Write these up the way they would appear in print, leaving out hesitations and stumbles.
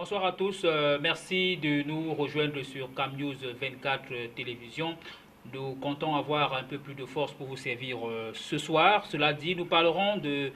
Bonsoir à tous. Merci de nous rejoindre sur CamNews 24 Télévision. Nous comptons avoir un peu plus de force pour vous servir ce soir. Cela dit, nous parlerons des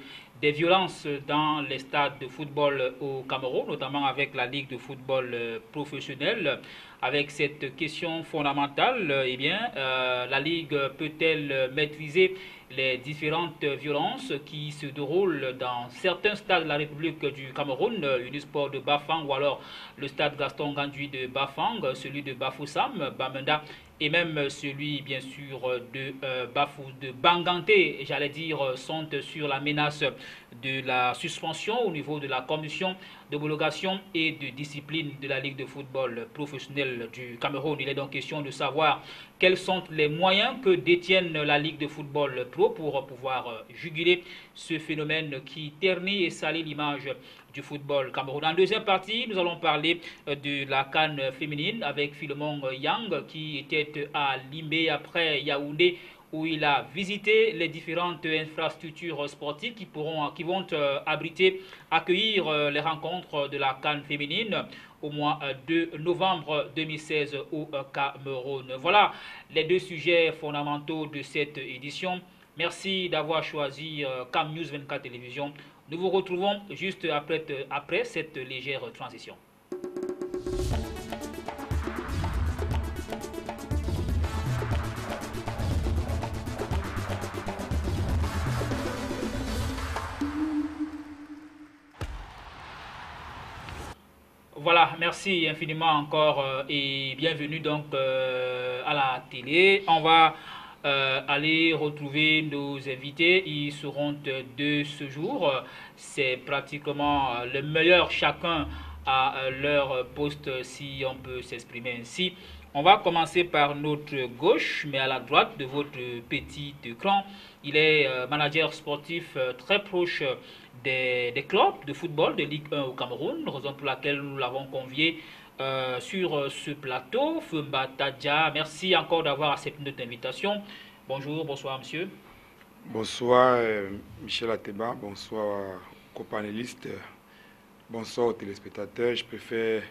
violences dans les stades de football au Cameroun, notamment avec la Ligue de football professionnelle. Avec cette question fondamentale, la Ligue peut-elle maîtriser les différentes violences qui se déroulent dans certains stades de la République du Cameroun, Unisport de Bafang ou alors le stade Gaston Gandui de Bafang, celui de Bafoussam, Bamenda et même celui bien sûr de Banganté, j'allais dire, sont sur la menace de la suspension au niveau de la commission d'homologation et de discipline de la Ligue de football professionnelle du Cameroun. Il est donc question de savoir quels sont les moyens que détiennent la Ligue de football pro pour pouvoir juguler ce phénomène qui ternit et salit l'image du football camerounais. En deuxième partie, nous allons parler de la CAN féminine avec Philemon Yang qui était à Limbe après Yaoundé où il a visité les différentes infrastructures sportives qui vont accueillir les rencontres de la CAN féminine au mois de novembre 2016 au Cameroun. Voilà les deux sujets fondamentaux de cette édition. Merci d'avoir choisi CamNews 24 Télévision. Nous vous retrouvons juste après cette légère transition. Voilà, merci infiniment encore et bienvenue donc à la télé. On va aller retrouver nos invités. Ils seront de ce jour. C'est pratiquement le meilleur chacun à leur poste si on peut s'exprimer ainsi. On va commencer par notre gauche, mais à la droite de votre petit écran. Il est manager sportif très proche des clubs de football de Ligue 1 au Cameroun, raison pour laquelle nous l'avons convié sur ce plateau. Fumba Tadja, merci encore d'avoir accepté notre invitation. Bonjour, bonsoir monsieur. Bonsoir Michel Ateba, bonsoir copanélistes, bonsoir aux téléspectateurs. Je préfère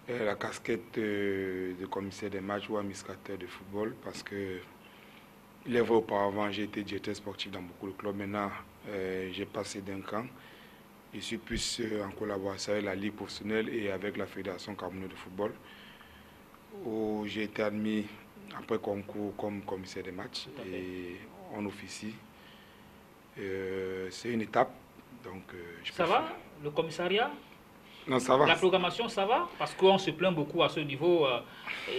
la casquette de commissaire des matchs ou administrateur de football parce que il est vrai auparavant j'ai été directeur sportif dans beaucoup de clubs. Maintenant j'ai passé d'un camp. Je suis plus en collaboration avec la Ligue professionnelle et avec la Fédération camerounaise de football où j'ai été admis après concours comme commissaire des matchs et on officie. C'est une étape. Donc, ça va, le commissariat? Non, ça va. La programmation, ça va? Parce qu'on se plaint beaucoup à ce niveau.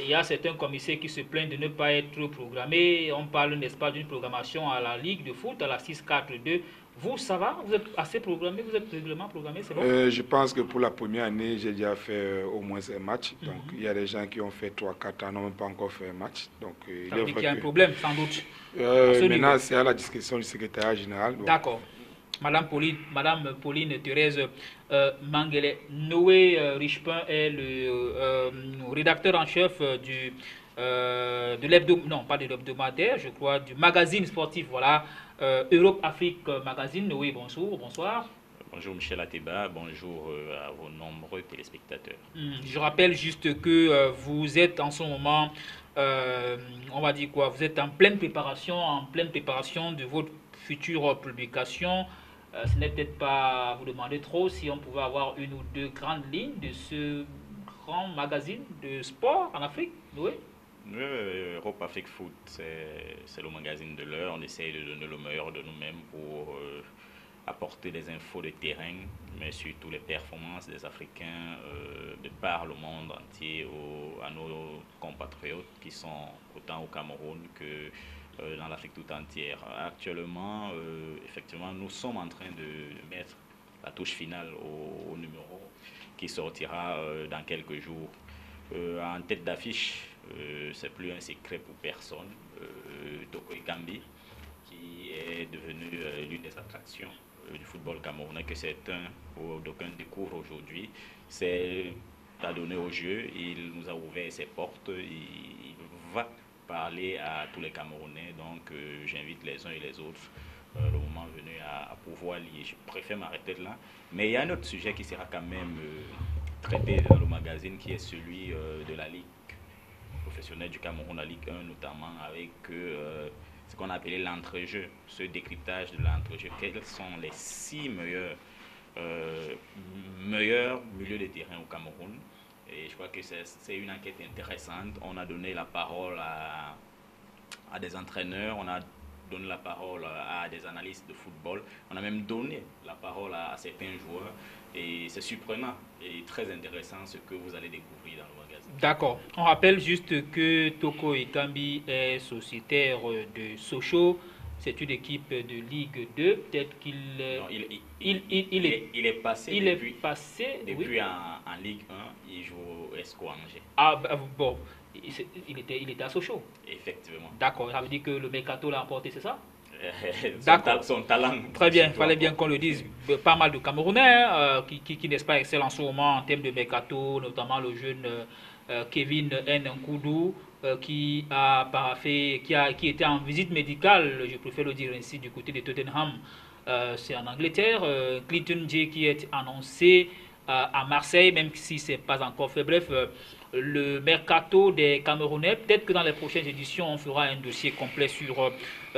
Il y a certains commissaires qui se plaignent de ne pas être programmés. On parle, n'est-ce pas, d'une programmation à la Ligue de foot, à la 6-4-2. Vous, ça va? Vous êtes assez programmé? Vous êtes régulièrement programmé? C'est bon? Je pense que pour la première année, j'ai déjà fait au moins un match. Donc, il y a des gens qui ont fait 3-4 ans, n'ont même pas encore fait un match. Donc, ça veut dire qu'il y a un problème, sans doute. Maintenant, c'est à la discussion du secrétariat général. D'accord. Madame Pauline Thérèse Mangele, Noé Richepin est le rédacteur en chef de l'hebdomadaire, non pas de l'hebdomadaire, je crois, du magazine sportif, voilà, Europe Afrique Magazine. Noé, bonjour, bonsoir. Bonjour Michel Ateba, bonjour à vos nombreux téléspectateurs. Je rappelle juste que vous êtes en ce moment, on va dire quoi, vous êtes en pleine préparation de votre future publication. Ce n'est peut-être pas vous demander trop si on pouvait avoir une ou deux grandes lignes de ce grand magazine de sport en Afrique, oui. Europe Afrique Foot, c'est le magazine de l'heure. On essaye de donner le meilleur de nous-mêmes pour apporter des infos de terrain, mais surtout les performances des Africains de par le monde entier à nos compatriotes qui sont autant au Cameroun que dans l'Afrique tout entière. Actuellement, effectivement, nous sommes en train de mettre la touche finale au numéro qui sortira dans quelques jours. En tête d'affiche, c'est plus un secret pour personne, Toko Ekambi, qui est devenu l'une des attractions du football camerounais, que certains ou d'aucuns découvrent aujourd'hui. C'est à donner au jeu, il nous a ouvert ses portes, il va parler à tous les Camerounais, donc j'invite les uns et les autres le moment venu à pouvoir lier. Je préfère m'arrêter là, mais il y a un autre sujet qui sera quand même traité dans le magazine, qui est celui de la Ligue professionnelle du Cameroun, la Ligue 1 notamment, avec ce qu'on a appelé l'entrejeu, ce décryptage de l'entrejeu. Quels sont les 6 meilleurs milieux de terrain au Cameroun? Et je crois que c'est une enquête intéressante. On a donné la parole à des entraîneurs, on a donné la parole à des analystes de football, on a même donné la parole à certains joueurs. Et c'est surprenant et très intéressant ce que vous allez découvrir dans le magazine. D'accord. On rappelle juste que Toko Ekambi est sociétaire de Sochaux. C'est une équipe de Ligue 2. Peut-être qu'il il est passé depuis oui. en Ligue 1. Il joue au Esco Angers. Ah, bon. Il était à Sochaux. Effectivement. D'accord. Ça veut dire que le Mercato l'a emporté, c'est ça? Son talent. Très bien, il fallait bien qu'on le dise. Pas mal de Camerounais qui n'est-ce pas excellent en ce moment en termes de mercato, notamment le jeune Kevin Nkoudou qui était en visite médicale, je préfère le dire ainsi, du côté de Tottenham. C'est en Angleterre. Clinton J qui est annoncé à Marseille, même si ce n'est pas encore fait. Bref, le mercato des Camerounais. Peut-être que dans les prochaines éditions, on fera un dossier complet sur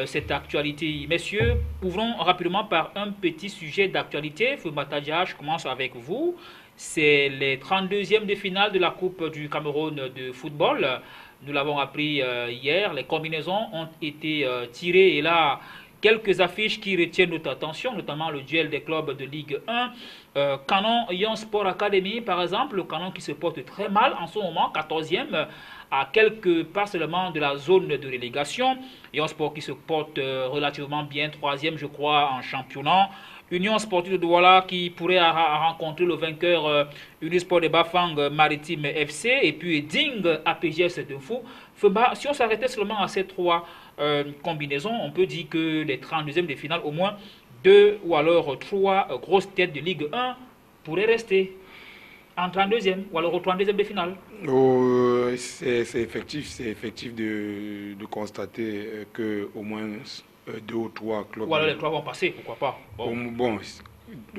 cette actualité. Messieurs, ouvrons rapidement par un petit sujet d'actualité. Foumbata Dia, je commence avec vous. C'est les 32e de finale de la Coupe du Cameroun de football. Nous l'avons appris hier. Les combinaisons ont été tirées et là, quelques affiches qui retiennent notre attention, notamment le duel des clubs de Ligue 1. Canon Yon Sport Academy, par exemple, le Canon qui se porte très mal en ce moment, 14e, à quelques pas seulement de la zone de relégation. Yon Sport qui se porte relativement bien, 3e, je crois, en championnat. Union Sportive de Douala qui pourrait rencontrer le vainqueur Unisport de Bafang Maritime FC et puis Ding APGS de Fou. Si on s'arrêtait seulement à ces 3 combinaisons, on peut dire que les 32e de finale, au moins 2 ou alors 3 grosses têtes de Ligue 1 pourraient rester en 32e ou alors au 32e de finale. C'est effectif de constater qu'au moins 2 ou 3 clubs. Ou alors les 3 vont passer, pourquoi pas. Bon,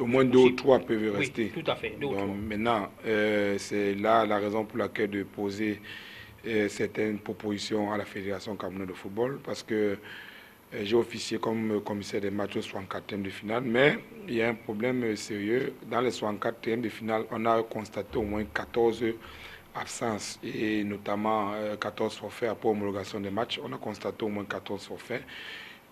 au moins 2 ou 3 peuvent rester. Oui, tout à fait. Donc, maintenant, c'est là la raison pour laquelle de poser certaines propositions à la Fédération camerounaise de football, parce que j'ai officié comme commissaire des matchs au 64e de finale, mais il y a un problème sérieux. Dans les 64e de finale, on a constaté au moins 14 absences et notamment 14 forfaits après homologation des matchs. On a constaté au moins 14 forfaits.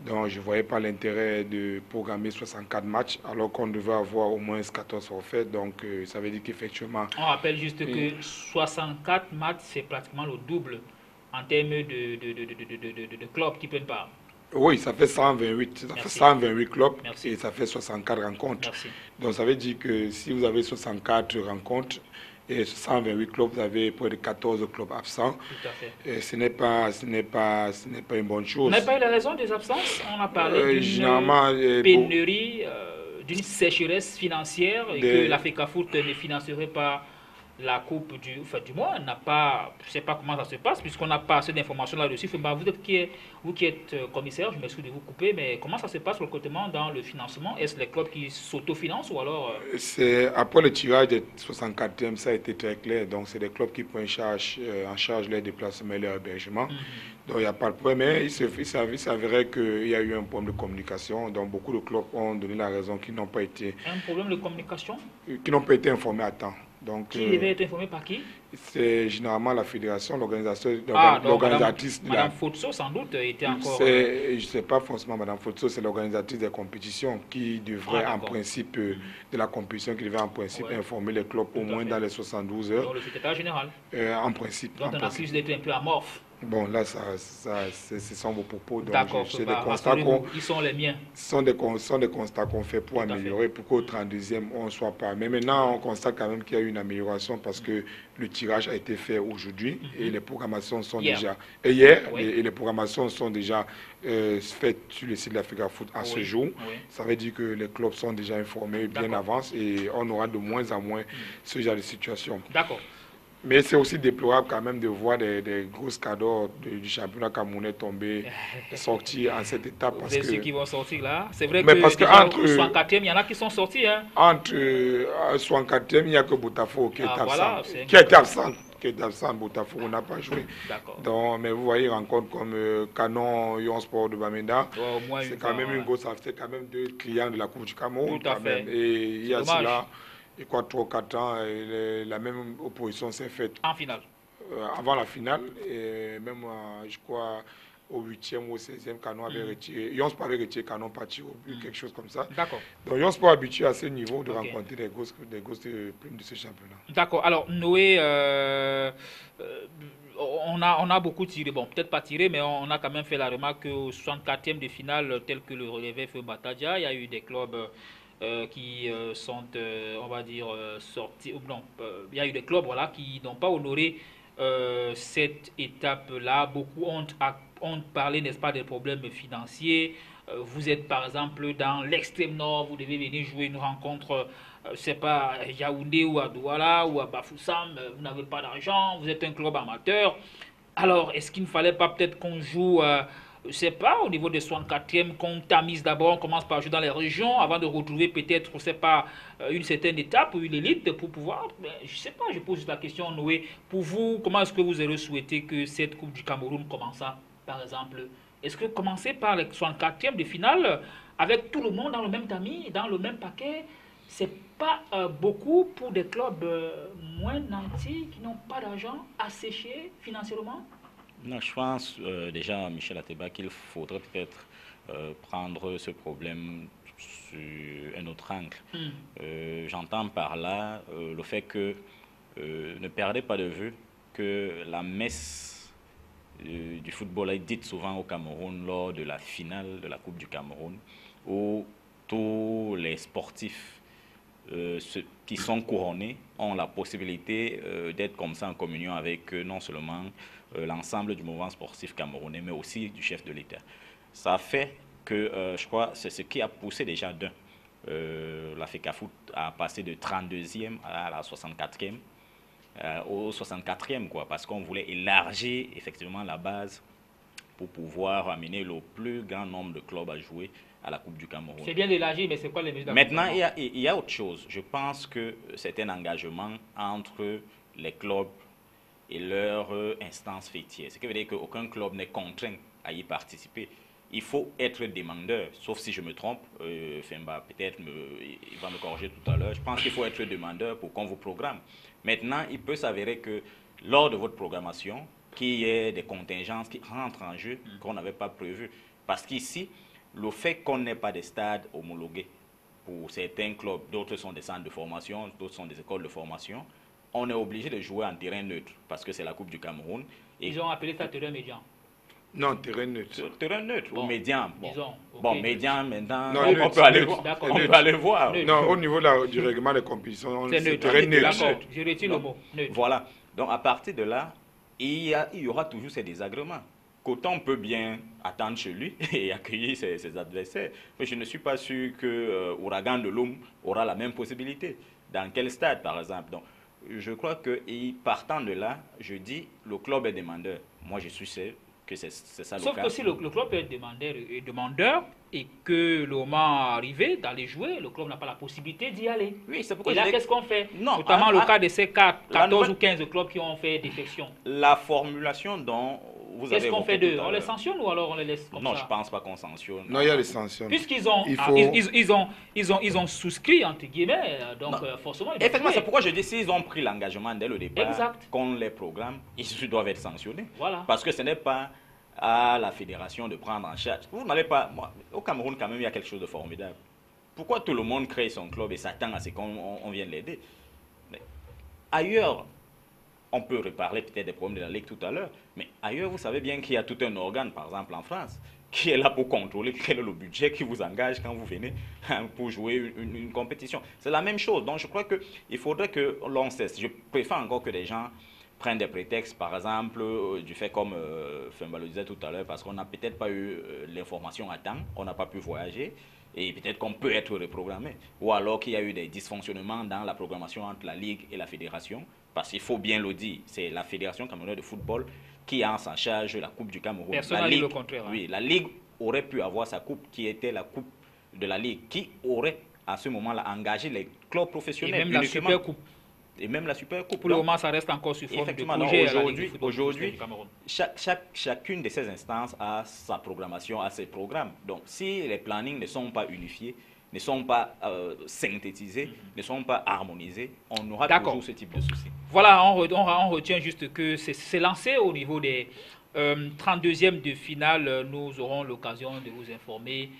Donc je ne voyais pas l'intérêt de programmer 64 matchs alors qu'on devait avoir au moins 14 forfaits. Donc ça veut dire qu'effectivement... On rappelle juste que 64 matchs, c'est pratiquement le double en termes de clubs qui prennent part. Oui, ça fait 128, ça fait 128 clubs. Merci. Et ça fait 64 rencontres. Merci. Donc ça veut dire que si vous avez 64 rencontres et 128 clubs, vous avez près de 14 clubs absents. Tout à fait. Et ce n'est pas une bonne chose. On n'a pas eu la raison des absences. On a parlé d'une pénurie, d'une sécheresse financière et que la FECAFOOT ne financerait pas la coupe du mois. On n'a pas, je ne sais pas comment ça se passe puisqu'on n'a pas assez d'informations là-dessus. Vous qui êtes commissaire, je m'excuse de vous couper, mais comment ça se passe le recrutement dans le financement? Est-ce les clubs qui s'autofinancent ou alors C'est après le tirage des 64e, ça a été très clair. Donc c'est des clubs qui prennent en charge les déplacements et les hébergements. Donc il n'y a pas de problème. Mais il s'avérait qu'il y a eu un problème de communication. Donc beaucoup de clubs ont donné la raison qu'ils n'ont pas été... Un problème de communication? Qui n'ont pas été informés à temps. Donc, qui devait être informé par qui? C'est généralement la fédération, l'organisatrice. Madame Fotso, sans doute, était encore... Je ne sais pas forcément Madame Fotso, c'est l'organisatrice des compétitions qui devrait en principe, de la compétition, qui devait en principe informer les clubs au moins dans les 72 heures. Donc le secrétaire général. En principe. Donc on accuse d'être un peu amorphe. Bon, là, ce sont vos propos. D'accord, ils sont les miens. Ce sont des constats qu'on fait pour améliorer, pour qu'au 32e, on ne soit pas. Mais maintenant, on constate quand même qu'il y a eu une amélioration parce que le tirage a été fait aujourd'hui et les programmations sont déjà... Hier, et les programmations sont déjà faites sur le site de la FECAFOOT à ce jour. Ça veut dire que les clubs sont déjà informés bien en avance et on aura de moins en moins ce genre de situation. D'accord. Mais c'est aussi déplorable quand même de voir des grosses cadors du championnat camerounais tomber, sortir en cette étape. Vous Parce êtes que, ceux qui vont sortir là. C'est vrai mais que parce que déjà entre, au 64e, il y en a qui sont sortis. Hein. entre 64e, il n'y a que Botafogo qui est absent. Voilà, Qui est absent. Qui est absent, Botafogo n'a pas joué. D'accord. Donc, mais vous voyez, rencontre comme Canon, Yon Sport de Bamenda, Au moins c'est quand même une grosse, c'est quand même 2 clients de la Coupe du Cameroun. Tout à quand fait. même. Et il y a Dommage. cela, et quoi, 3 ou 4 ans, la même opposition s'est faite En finale. avant la finale, et même, je crois, au 8e ou au 16e, Canon avait retiré. Yon Sport avait retiré Canon parti au but, quelque chose comme ça. D'accord. Donc, Yon Sport habitué à ce niveau de Ok. rencontrer des grosses primes de ce championnat. D'accord. Alors, Noé, on a beaucoup tiré. Bon, peut-être pas tiré, mais on a quand même fait la remarque qu'au 64e de finale, tel que le relevait Feu Bataja, il y a eu des clubs qui sont, on va dire, sortis. Non, il y a eu des clubs voilà, qui n'ont pas honoré cette étape-là. Beaucoup ont parlé, n'est-ce pas, des problèmes financiers. Vous êtes par exemple dans l'extrême nord, vous devez venir jouer une rencontre, c'est pas Yaoundé ou à Douala ou à Bafoussam, vous n'avez pas d'argent, vous êtes un club amateur. Alors, est-ce qu'il ne fallait pas peut-être qu'on joue, je sais pas, au niveau des 64e, qu'on tamise d'abord, on commence par jouer dans les régions avant de retrouver peut-être, je sais pas, une certaine étape ou une élite pour pouvoir, je sais pas, je pose juste la question, Noé, pour vous, comment est-ce que vous auriez souhaité que cette Coupe du Cameroun commence, par exemple? Est-ce que commencer par les 64e de finale avec tout le monde dans le même tamis, dans le même paquet, c'est pas beaucoup pour des clubs moins nantis qui n'ont pas d'argent asséché financièrement? Non, je pense déjà, Michel Ateba, qu'il faudrait peut-être prendre ce problème sur un autre angle. J'entends par là le fait que ne perdez pas de vue que la messe du football est dite souvent au Cameroun lors de la finale de la Coupe du Cameroun, où tous les sportifs ceux qui sont couronnés ont la possibilité d'être comme ça en communion avec non seulement l'ensemble du mouvement sportif camerounais, mais aussi du chef de l'État. Ça fait que, je crois, c'est ce qui a poussé déjà d'un. La FECAFOOT a passé de 32e à la 64e, au 64e, quoi, parce qu'on voulait élargir effectivement la base pour pouvoir amener le plus grand nombre de clubs à jouer à la Coupe du Cameroun. C'est bien d'élargir, mais c'est quoi les mesures Maintenant, il y a autre chose. Je pense que c'est un engagement entre les clubs et leur instance fêtière. Ce qui veut dire qu'aucun club n'est contraint à y participer. Il faut être demandeur, sauf si je me trompe, Femba peut-être il va me corriger tout à l'heure. Je pense qu'il faut être demandeur pour qu'on vous programme. Maintenant, il peut s'avérer que lors de votre programmation, qu'il y ait des contingences qui rentrent en jeu qu'on n'avait pas prévues. Parce qu'ici, le fait qu'on n'ait pas de stades homologués pour certains clubs, d'autres sont des centres de formation, d'autres sont des écoles de formation, on est obligé de jouer en terrain neutre parce que c'est la Coupe du Cameroun. Et ils ont appelé ça terrain médian. Non, terrain neutre. Terrain neutre Bon, ou médian. Bon, disons, okay. Bon médian, maintenant, Non, on neutre, peut aller neutre, voir. d'accord. On peut aller voir. Neutre. Non, au niveau du règlement des compétitions, C'est c'est neutre. terrain neutre. D'accord, je retire le mot. Neutre. Voilà. Donc à partir de là, il y aura toujours ces désagréments. Qu'autant peut bien attendre chez lui et accueillir ses adversaires. Mais je ne suis pas sûr que Ouragan de l'Homme aura la même possibilité. Dans quel stade, par exemple? Donc, je crois que, partant de là, je dis, le club est demandeur. Moi, je suis sûr que c'est ça le cas. Sauf que si le club est demandeur et que le moment arrivé d'aller jouer, le club n'a pas la possibilité d'y aller. Oui, c'est pourquoi et là, qu'est-ce qu'on fait? Non, notamment le cas de ces 14 nouvelle... ou 15 clubs qui ont fait défection. La formulation dont vous avez... Qu'est-ce qu'on fait d'eux? On les sanctionne ou alors on les laisse comme ça? Non, je ne pense pas qu'on sanctionne. Non, il y a les sanctions. Puisqu'ils ont, ils ont souscrit, entre guillemets, donc forcément... Effectivement, c'est pourquoi je dis, s'ils ont pris l'engagement dès le départ, exact, qu'on les programme, ils doivent être sanctionnés. Voilà. Parce que ce n'est pas à la fédération de prendre en charge. Vous n'allez pas... Moi, au Cameroun, quand même, il y a quelque chose de formidable. Pourquoi tout le monde crée son club et s'attend à ce qu'on vienne l'aider? Ailleurs, on peut reparler peut-être des problèmes de la Ligue tout à l'heure, mais ailleurs, vous savez bien qu'il y a tout un organe, par exemple en France, qui est là pour contrôler quel est le budget qui vous engage quand vous venez pour jouer une compétition. C'est la même chose. Donc, je crois qu'il faudrait que l'on cesse. Je préfère encore que les gens prennent des prétextes, par exemple, du fait comme Femba le disait tout à l'heure, parce qu'on n'a peut-être pas eu l'information à temps, on n'a pas pu voyager, et peut-être qu'on peut être reprogrammé. Ou alors qu'il y a eu des dysfonctionnements dans la programmation entre la Ligue et la Fédération, Parce qu'il faut bien le dire, c'est la Fédération camerounaise de football qui a en sa charge la Coupe du Cameroun. Personne n'a dit le contraire. Oui, la Ligue aurait pu avoir sa coupe qui était la coupe de la Ligue, qui aurait à ce moment-là engagé les clubs professionnels. Et même la Super Coupe. Et même la Super Coupe. Pour le moment, ça reste encore sous forme de projet à la Ligue de football aujourd'hui, du Cameroun. chacune de ces instances a sa programmation, a ses programmes. Donc, si les plannings ne sont pas unifiés, ne sont pas synthétisés, ne sont pas harmonisés, on aura toujours ce type de soucis. Voilà, on retient juste que c'est lancé au niveau des 32e de finale. Nous aurons l'occasion de vous informer.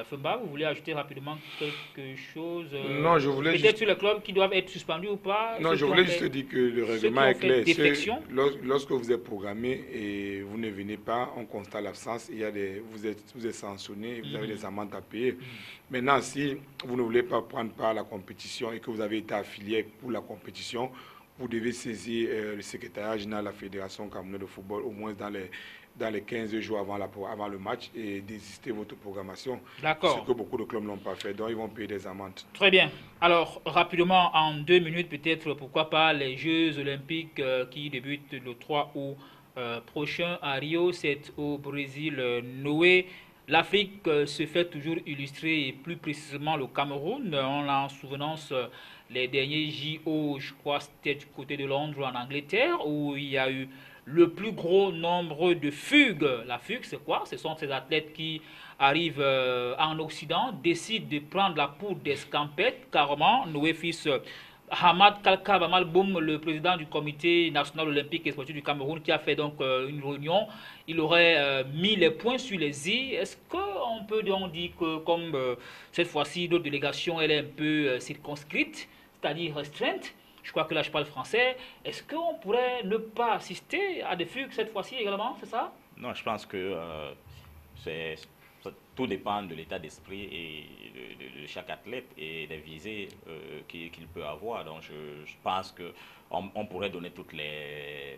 Femba, vous voulez ajouter rapidement quelque chose? Non, je voulais peut-être sur les clubs qui doivent être suspendus ou pas? Non, je voulais juste dire que le règlement est clair. Lorsque vous êtes programmé et vous ne venez pas, on constate l'absence, vous êtes sanctionné, vous avez des amendes à payer. Maintenant, si vous ne voulez pas prendre part à la compétition et que vous avez été affilié pour la compétition, vous devez saisir le secrétariat général de la Fédération camerounaise de football au moins dans les 15 jours avant le match et désister votre programmation. D'accord. Ce que beaucoup de clubs n'ont pas fait, donc ils vont payer des amendes. Très bien. Alors, rapidement, en 2 minutes peut-être, pourquoi pas les Jeux Olympiques qui débutent le 3 août prochain à Rio, c'est au Brésil, Noé. L'Afrique se fait toujours illustrer, et plus précisément le Cameroun. On a en souvenance les derniers JO, je crois, c'était du côté de Londres en Angleterre, où il y a eu le plus gros nombre de fugues. La fugue, c'est quoi? Ce sont ces athlètes qui arrivent en Occident, décident de prendre la poudre d'escampette, carrément. Noé fils Hamad Kalka Bamalboum, le président du comité national olympique et sportif du Cameroun, qui a fait donc une réunion, il aurait mis les points sur les i. Est-ce qu'on peut donc dire que comme cette fois-ci, notre délégation elle est un peu circonscrite, c'est-à-dire restreinte, je crois que là je parle français, est-ce qu'on pourrait ne pas assister à des fugues cette fois-ci également, c'est ça? Non, je pense que tout dépend de l'état d'esprit et de chaque athlète et des visées qu'il peut avoir. Donc je pense qu'on pourrait donner tous les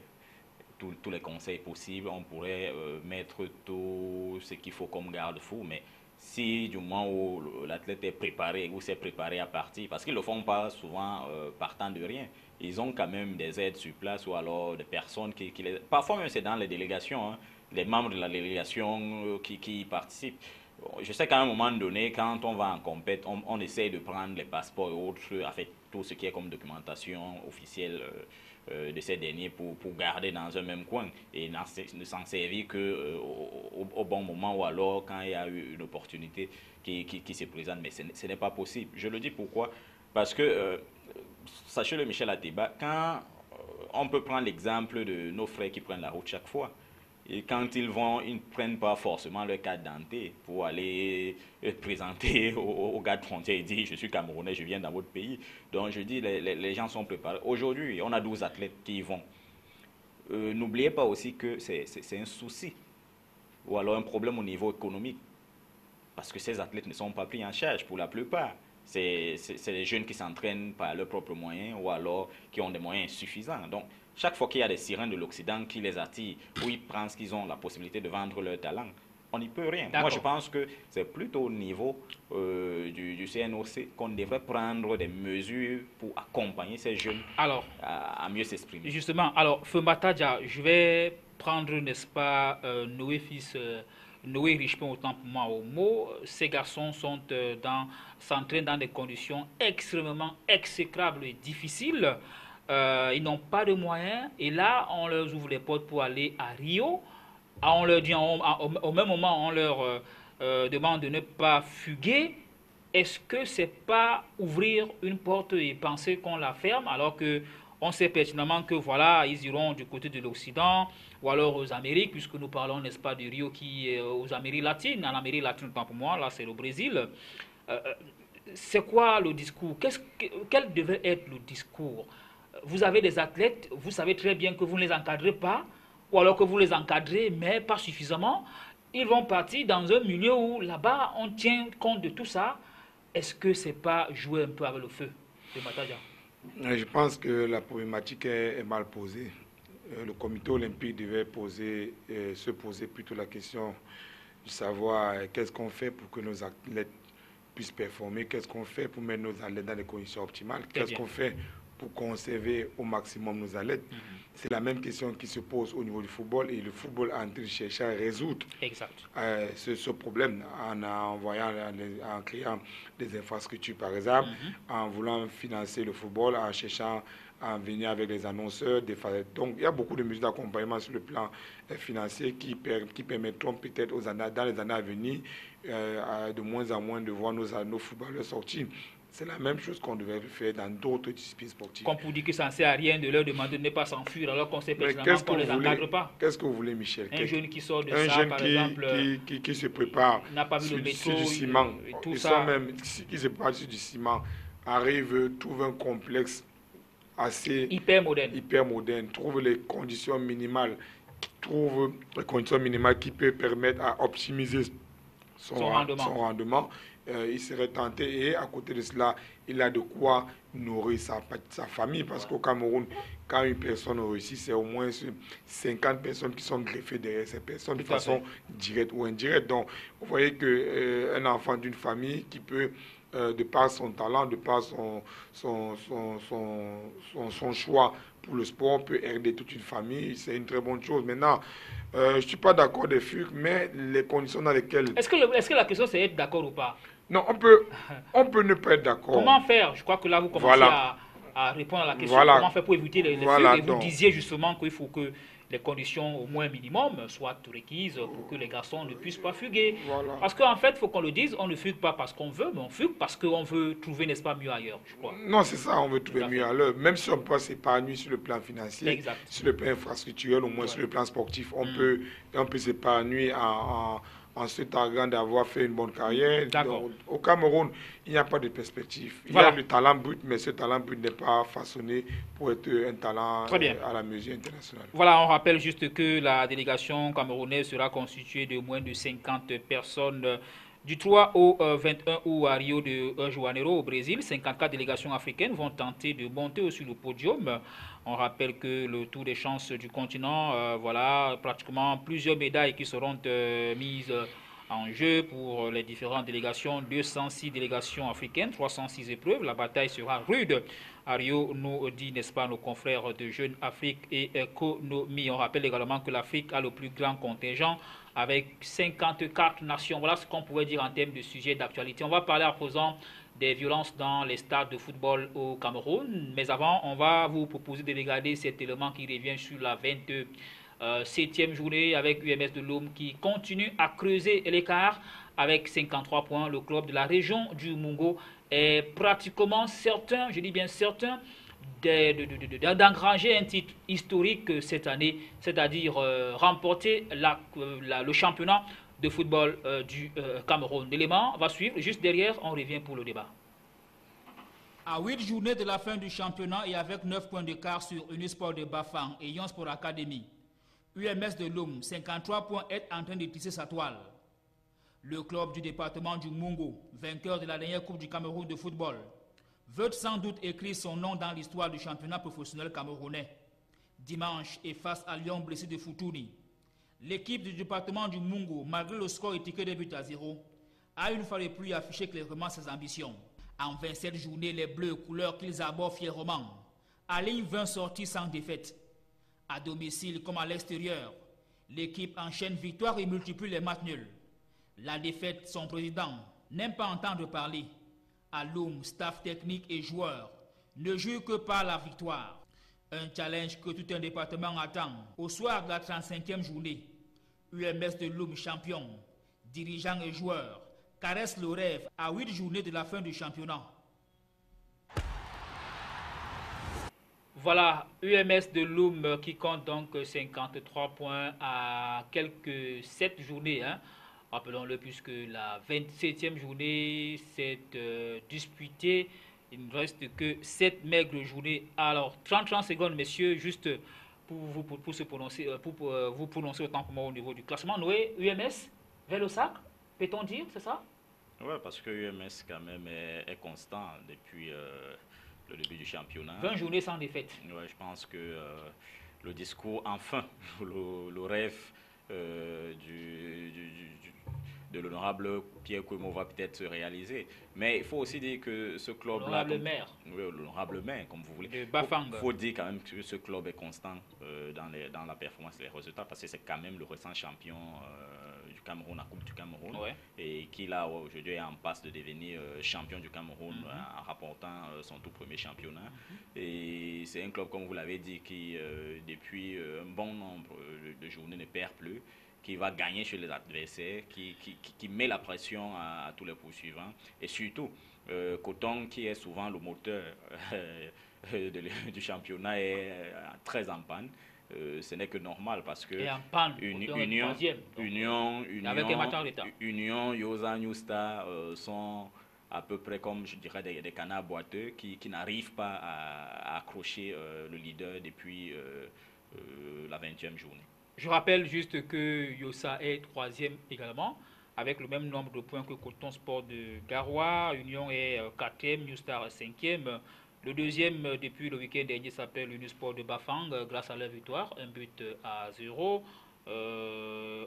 conseils possibles, on pourrait mettre tout ce qu'il faut comme garde-fou, mais si du moment où l'athlète est préparé ou s'est préparé à partir, parce qu'ils ne le font pas souvent partant de rien, ils ont quand même des aides sur place ou alors des personnes qui les... Parfois même c'est dans les délégations, hein, les membres de la délégation qui participent. Je sais qu'à un moment donné, quand on va en compète, on essaye de prendre les passeports et autres, fait tout ce qui est comme documentation officielle de ces derniers pour garder dans un même coin et ne s'en servir qu'au bon moment ou alors quand il y a eu une opportunité qui se présente. Mais ce n'est pas possible. Je le dis pourquoi? Parce que, sachez-le Michel Ateba, quand on peut prendre l'exemple de nos frères qui prennent la route chaque fois. Et quand ils vont, ils ne prennent pas forcément leur carte d'identité pour aller présenter aux gars de frontière et dire « je suis Camerounais, je viens dans votre pays ». Donc je dis, les gens sont préparés. Aujourd'hui, on a 12 athlètes qui y vont. N'oubliez pas aussi que c'est un souci ou alors un problème au niveau économique. Parce que ces athlètes ne sont pas pris en charge pour la plupart. C'est les jeunes qui s'entraînent par leurs propres moyens ou alors qui ont des moyens insuffisants. Donc, chaque fois qu'il y a des sirènes de l'Occident qui les attirent, où ils pensent qu'ils ont la possibilité de vendre leur talent, on n'y peut rien. Moi, je pense que c'est plutôt au niveau du CNOC qu'on devrait prendre des mesures pour accompagner ces jeunes à mieux s'exprimer. Justement, alors, Fembataja, je vais prendre, n'est-ce pas, Noé fils... Noé Richemont, autant pour moi au mot, ces garçons s'entraînent dans des conditions extrêmement exécrables et difficiles. Ils n'ont pas de moyens et là, on leur ouvre les portes pour aller à Rio. On leur dit, au même moment, on leur demande de ne pas fuguer. Est-ce que c'est pas ouvrir une porte et penser qu'on la ferme alors que on sait pertinemment que voilà, ils iront du côté de l'Occident ou alors aux Amériques, puisque nous parlons, n'est-ce pas, du Rio qui est aux Amériques latines. En Amérique latine, tant pour moi, là c'est le Brésil. C'est quoi le discours? Quel devrait être le discours? Vous avez des athlètes, vous savez très bien que vous ne les encadrez pas, ou alors que vous les encadrez, mais pas suffisamment. Ils vont partir dans un milieu où, là-bas, on tient compte de tout ça. Est-ce que c'est pas jouer un peu avec le feu de Mataja? Je pense que la problématique est mal posée. Le comité olympique devait se poser plutôt la question de savoir qu'est-ce qu'on fait pour que nos athlètes puissent performer, qu'est-ce qu'on fait pour mettre nos athlètes dans des conditions optimales, qu'est-ce qu'on fait pour conserver au maximum nos athlètes. C'est la même question qui se pose au niveau du football et le football est en train de chercher à résoudre ce problème en créant des infrastructures par exemple, en voulant financer le football, en cherchant à venir avec les annonceurs. Donc il y a beaucoup de mesures d'accompagnement sur le plan financier qui permettront peut-être dans les années à venir de moins en moins de voir nos footballeurs sortir. C'est la même chose qu'on devrait faire dans d'autres disciplines sportives. Comme pour dire que ça ne sert à rien de leur demander de ne pas s'enfuir alors qu'on sait pertinemment qu'on ne les encadre pas. Qu'est-ce que vous voulez, Michel? Un jeune qui sort de ça, par exemple, qui se prépare n'a pas vu le métro, sur du ciment, et tout ça. Même, qui se prépare sur du ciment, trouve un complexe assez hyper moderne, trouve les conditions minimales, qui peuvent permettre à optimiser son rendement. Il serait tenté et à côté de cela, il a de quoi nourrir sa famille parce qu'au Cameroun, quand une personne réussit, c'est au moins 50 personnes qui sont greffées derrière ces personnes de façon directe ou indirecte. Donc, vous voyez qu'un enfant d'une famille qui peut, de par son talent, de par son choix pour le sport, peut aider toute une famille, c'est une très bonne chose. Maintenant, je ne suis pas d'accord des fugues, mais les conditions dans lesquelles... Est-ce que la question c'est être d'accord ou pas? Non, on peut ne pas être d'accord. Comment faire? Je crois que là, vous commencez à répondre à la question. Comment faire pour éviter les fugues? Et vous disiez justement qu'il faut que les conditions au moins minimum soient requises pour que les garçons ne puissent pas fuguer. Parce qu'en fait, il faut qu'on le dise, on ne fugue pas parce qu'on veut, mais on fugue parce qu'on veut trouver, n'est-ce pas, mieux ailleurs, je crois. Non, c'est ça, on veut trouver mieux ailleurs. Même si on peut s'épargner sur le plan financier, sur le plan infrastructurel, au moins sur le plan sportif, on peut s'épargner en se targuant d'avoir fait une bonne carrière. Donc, au Cameroun, il n'y a pas de perspective. Il y a du talent brut, mais ce talent brut n'est pas façonné pour être un talent à la mesure internationale. Voilà, on rappelle juste que la délégation camerounaise sera constituée de moins de 50 personnes du 3 au 21 août à Rio de Janeiro au Brésil. 54 délégations africaines vont tenter de monter sur le podium. On rappelle que le tour des chances du continent, voilà, pratiquement plusieurs médailles qui seront mises en jeu pour les différentes délégations. 206 délégations africaines, 306 épreuves. La bataille sera rude à Rio, nous dit, n'est-ce pas, nos confrères de Jeune Afrique et Économie. On rappelle également que l'Afrique a le plus grand contingent avec 54 nations. Voilà ce qu'on pouvait dire en termes de sujets d'actualité. On va parler à présent des violences dans les stades de football au Cameroun. Mais avant, on va vous proposer de regarder cet élément qui revient sur la 27e journée avec UMS de Lome qui continue à creuser l'écart avec 53 points. Le club de la région du Mungo est pratiquement certain, je dis bien certain, d'engranger un titre historique cette année, c'est-à-dire remporter le championnat de football du Cameroun. L'élément va suivre, juste derrière, on revient pour le débat. À 8 journées de la fin du championnat et avec 9 points d'écart sur Unisport de Bafang et Yon Sport Academy, UMS de Lome, 53 points, est en train de tisser sa toile. Le club du département du Mungo, vainqueur de la dernière Coupe du Cameroun de football, veut sans doute écrire son nom dans l'histoire du championnat professionnel camerounais. Dimanche, et face à Lyon blessé de Futuni, l'équipe du département du Mungo, malgré le score étiqueté de but à 0, a une fois de plus affiché clairement ses ambitions. En 27 journées, les Bleus, couleurs qu'ils abordent fièrement, alignent 20 sorties sans défaite. À domicile comme à l'extérieur, l'équipe enchaîne victoire et multiplie les matchs nuls. La défaite, son président n'aime pas entendre parler. À Lome, staff technique et joueurs ne jouent que par la victoire. Un challenge que tout un département attend. Au soir de la 35e journée, UMS de Lome champion, dirigeants et joueurs caressent le rêve à 8 journées de la fin du championnat. Voilà, UMS de Lome qui compte donc 53 points à quelques 7 journées. Rappelons-le, puisque la 27e journée s'est disputée. Il ne reste que 7 maigres journées. Alors, 30 secondes, messieurs, juste pour vous prononcer autant que moi au niveau du classement. Noé, UMS, vers le sac, peut-on dire, c'est ça? Oui, parce que UMS quand même est constant depuis le début du championnat. 20 journées sans défaite. Ouais, je pense que le discours, enfin, le rêve de l'honorable Pierre Kwemo va peut-être se réaliser. Mais il faut aussi dire que ce club-là... L'honorable maire. Oui, l'honorable maire, comme vous voulez. De Bafang. Il faut dire quand même que ce club est constant dans la performance et les résultats, parce que c'est quand même le récent champion du Cameroun, la Coupe du Cameroun, et qui là aujourd'hui est en passe de devenir champion du Cameroun en rapportant son tout premier championnat. Et c'est un club, comme vous l'avez dit, qui depuis un bon nombre de journées ne perd plus, qui va gagner chez les adversaires, qui met la pression à tous les poursuivants. Et surtout, Coton, qui est souvent le moteur du championnat, est très en panne. Ce n'est que normal parce que Union, Yosa, New Star sont à peu près comme, je dirais, des canards boiteux qui n'arrivent pas à accrocher le leader depuis la 20e journée. Je rappelle juste que Yosa est 3e également, avec le même nombre de points que Coton Sport de Garoua. Union est 4e, New Star 5e. Le deuxième, depuis le week-end dernier, s'appelle Unisport de Bafang, grâce à leur victoire, 1-0.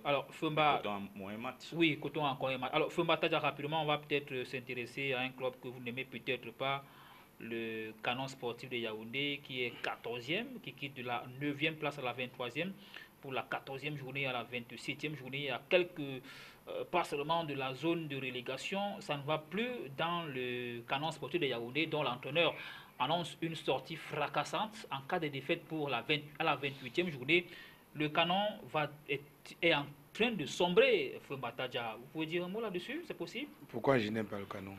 Alors, Femba... Coton en moins match. Oui, Coton encore un match. Alors, Femba Tadja, rapidement, on va peut-être s'intéresser à un club que vous n'aimez peut-être pas, le Canon Sportif de Yaoundé, qui est 14e, qui quitte de la 9e place à la 23e. Pour la 14e journée à la 27e journée, il y a quelques pas seulement de la zone de relégation, ça ne va plus dans le Canon Sportif de Yaoundé, dont l'entraîneur annonce une sortie fracassante en cas de défaite pour à la 28e journée. Le Canon est en train de sombrer, Femba Tadja. Vous pouvez dire un mot là-dessus, c'est possible? Pourquoi je n'aime pas le Canon?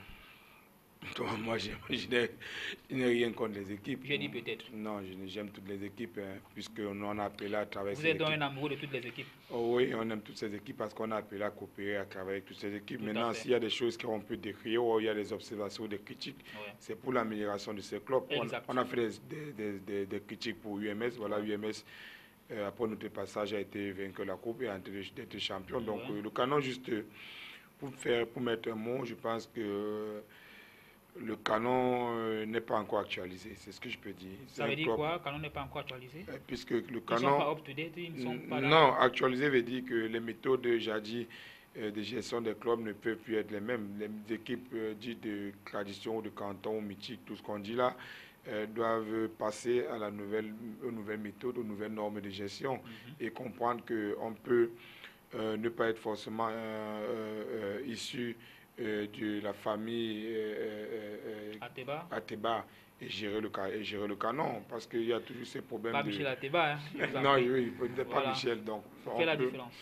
Moi, je n'ai rien contre les équipes. J'ai dit peut-être. Non, j'aime toutes les équipes, hein, puisqu'on a appelé à travailler. Vous êtes donc un amoureux de toutes les équipes? Oh, oui, on aime toutes ces équipes parce qu'on a appelé à coopérer, à travailler avec toutes ces équipes. Maintenant, s'il y a des choses qu'on peut décrire ou il y a des observations, des critiques, c'est pour l'amélioration de ces clubs. On a fait des critiques pour UMS. Voilà, UMS, après notre passage, a été vainqueur de la Coupe et a été champion. Donc, le Canon, juste pour mettre un mot, je pense que le Canon n'est pas encore actualisé, c'est ce que je peux dire. Ça veut dire quoi, Canon n'est pas encore actualisé? Puisque le Canon... Ils ne sont pas up-to-date, ils ne sont pas là. Non, actualisé veut dire que les méthodes, j'ai dit, de gestion des clubs ne peuvent plus être les mêmes. Les équipes dites de tradition, de canton, mythique, tout ce qu'on dit là, doivent passer à aux nouvelles méthodes, aux nouvelles normes de gestion et comprendre qu'on peut ne pas être forcément issu de la famille Ateba et gérer le Canon, parce qu'il y a toujours ces problèmes. Pas Michel Ateba, hein. Non, oui, peut-être pas Michel. Donc, fait la différence.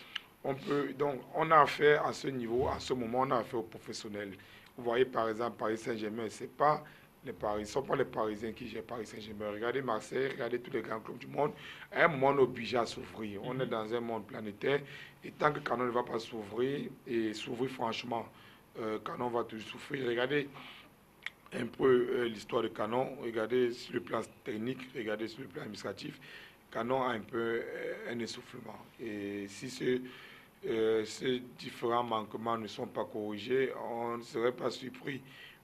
Donc, on a affaire à ce niveau, à ce moment, on a affaire aux professionnels. Vous voyez, par exemple, Paris Saint-Germain, ce ne sont pas les Parisiens qui gèrent Paris Saint-Germain. Regardez Marseille, regardez tous les grands clubs du monde. À un moment, on est obligé à s'ouvrir. On est dans un monde planétaire. Et tant que Canon ne va pas s'ouvrir, et s'ouvrir franchement, Canon va toujours souffrir. Regardez un peu l'histoire de Canon, regardez sur le plan technique, regardez sur le plan administratif. Canon a un peu un essoufflement. Et si ces différents manquements ne sont pas corrigés, on ne serait pas surpris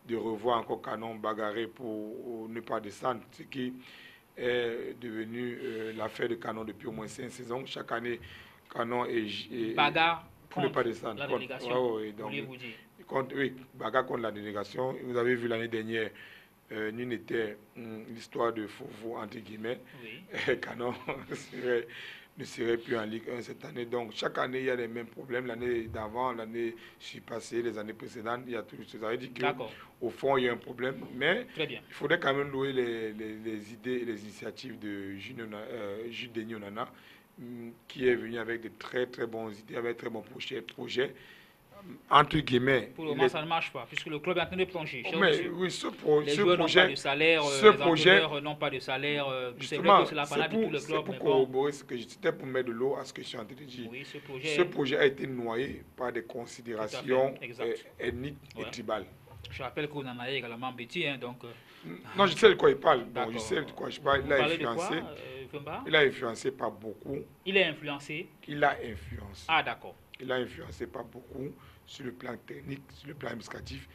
de revoir encore Canon bagarrer pour ne pas descendre, ce qui est devenu l'affaire de Canon depuis au moins 5 saisons. Chaque année, Canon est bagarre pour ne pas descendre. La délégation, voulez-vous dire. Bagarre contre la délégation. Vous avez vu l'année dernière, nul n'était l'histoire de Fofo, entre guillemets. Canon ne serait plus en Ligue 1 cette année. Donc, chaque année, il y a les mêmes problèmes. L'année d'avant, l'année passée, les années précédentes, il y a toujours ça. Ça veut dire qu'au fond, il y a un problème. Mais il faudrait quand même louer les idées et les initiatives de Jules Denis Onana, qui est venu avec de très très bonnes idées, avec de très bons projets. Entre guillemets. Pour le moment, ça ne marche pas, puisque le club est en train de plonger. Mais oui, les joueurs n'ont pas de salaire, les entraîneurs n'ont pas de salaire. C'est vrai que c'est la panade de tout le club. C'est pour corroborer ce que c'était pour mettre de l'eau à ce que je suis en train de dire. Oui, ce projet a été noyé par des considérations ethniques et tribales. Je rappelle qu'on en a également Betty, hein, donc... Non, je sais de quoi il parle. Bon, je sais de quoi je parle. Il a influencé par beaucoup. Il est influencé? Il a influencé. Ah, d'accord. Il a influencé pas beaucoup sur le plan technique, sur le plan administratif,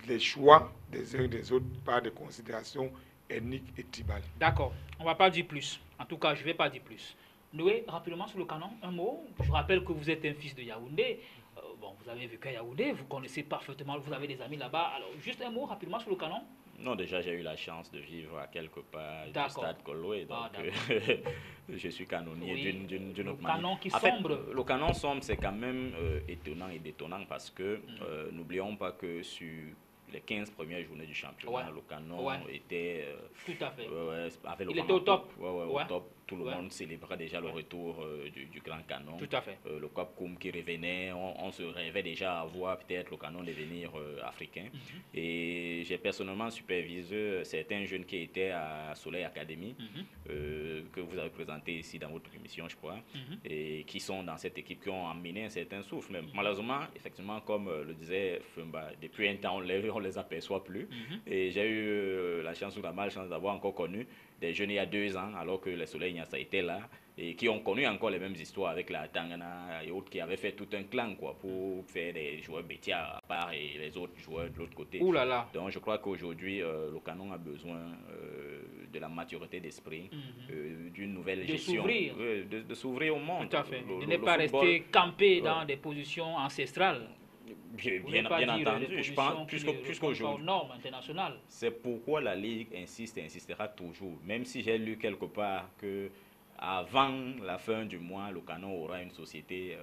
les choix des uns et des autres par des considérations ethniques et tribales. D'accord, on ne va pas dire plus. En tout cas, je ne vais pas dire plus. Noé, rapidement sur le Canon, un mot. Je rappelle que vous êtes un fils de Yaoundé. bon, vous avez vécu à Yaoundé, vous connaissez parfaitement, vous avez des amis là-bas. Alors, juste un mot rapidement sur le Canon. Non, déjà, j'ai eu la chance de vivre à quelque part du D'accord. stade Coloé, donc Ah, je suis canonnier oui, d'une le autre manière. canon qui En fait, sombre. le canon sombre, c'est quand même étonnant et détonnant parce que n'oublions pas que sur les 15 premières journées du championnat, le canon était tout à fait. avait Il était au top. Au top. Tout le monde célébrait déjà le retour du grand canon. Tout à fait. Le Cap Koum qui revenait, on se rêvait déjà à voir peut-être le canon devenir africain. Et j'ai personnellement supervisé certains jeunes qui étaient à Soleil Academy, que vous avez présenté ici dans votre émission, je crois, et qui sont dans cette équipe, qui ont emmené un certain souffle. Mais malheureusement, effectivement, comme le disait Fumba, depuis un temps, on les aperçoit plus. Et j'ai eu la chance ou la malchance d'avoir encore connu des jeunes il y a 2 ans, alors que les Soleil Niassa étaient là, et qui ont connu encore les mêmes histoires avec la Tangana et autres, qui avaient fait tout un clan quoi, pour faire des joueurs Bétia à part et les autres joueurs de l'autre côté. Ouh là là. Donc je crois qu'aujourd'hui, le canon a besoin de la maturité d'esprit, d'une nouvelle gestion. De s'ouvrir au monde. Tout à fait. De ne pas rester campé dans des positions ancestrales. Bien entendu, je pense, puisqu'aujourd'hui, c'est pourquoi la Ligue insiste et insistera toujours, même si j'ai lu quelque part que avant la fin du mois, le canon aura une société,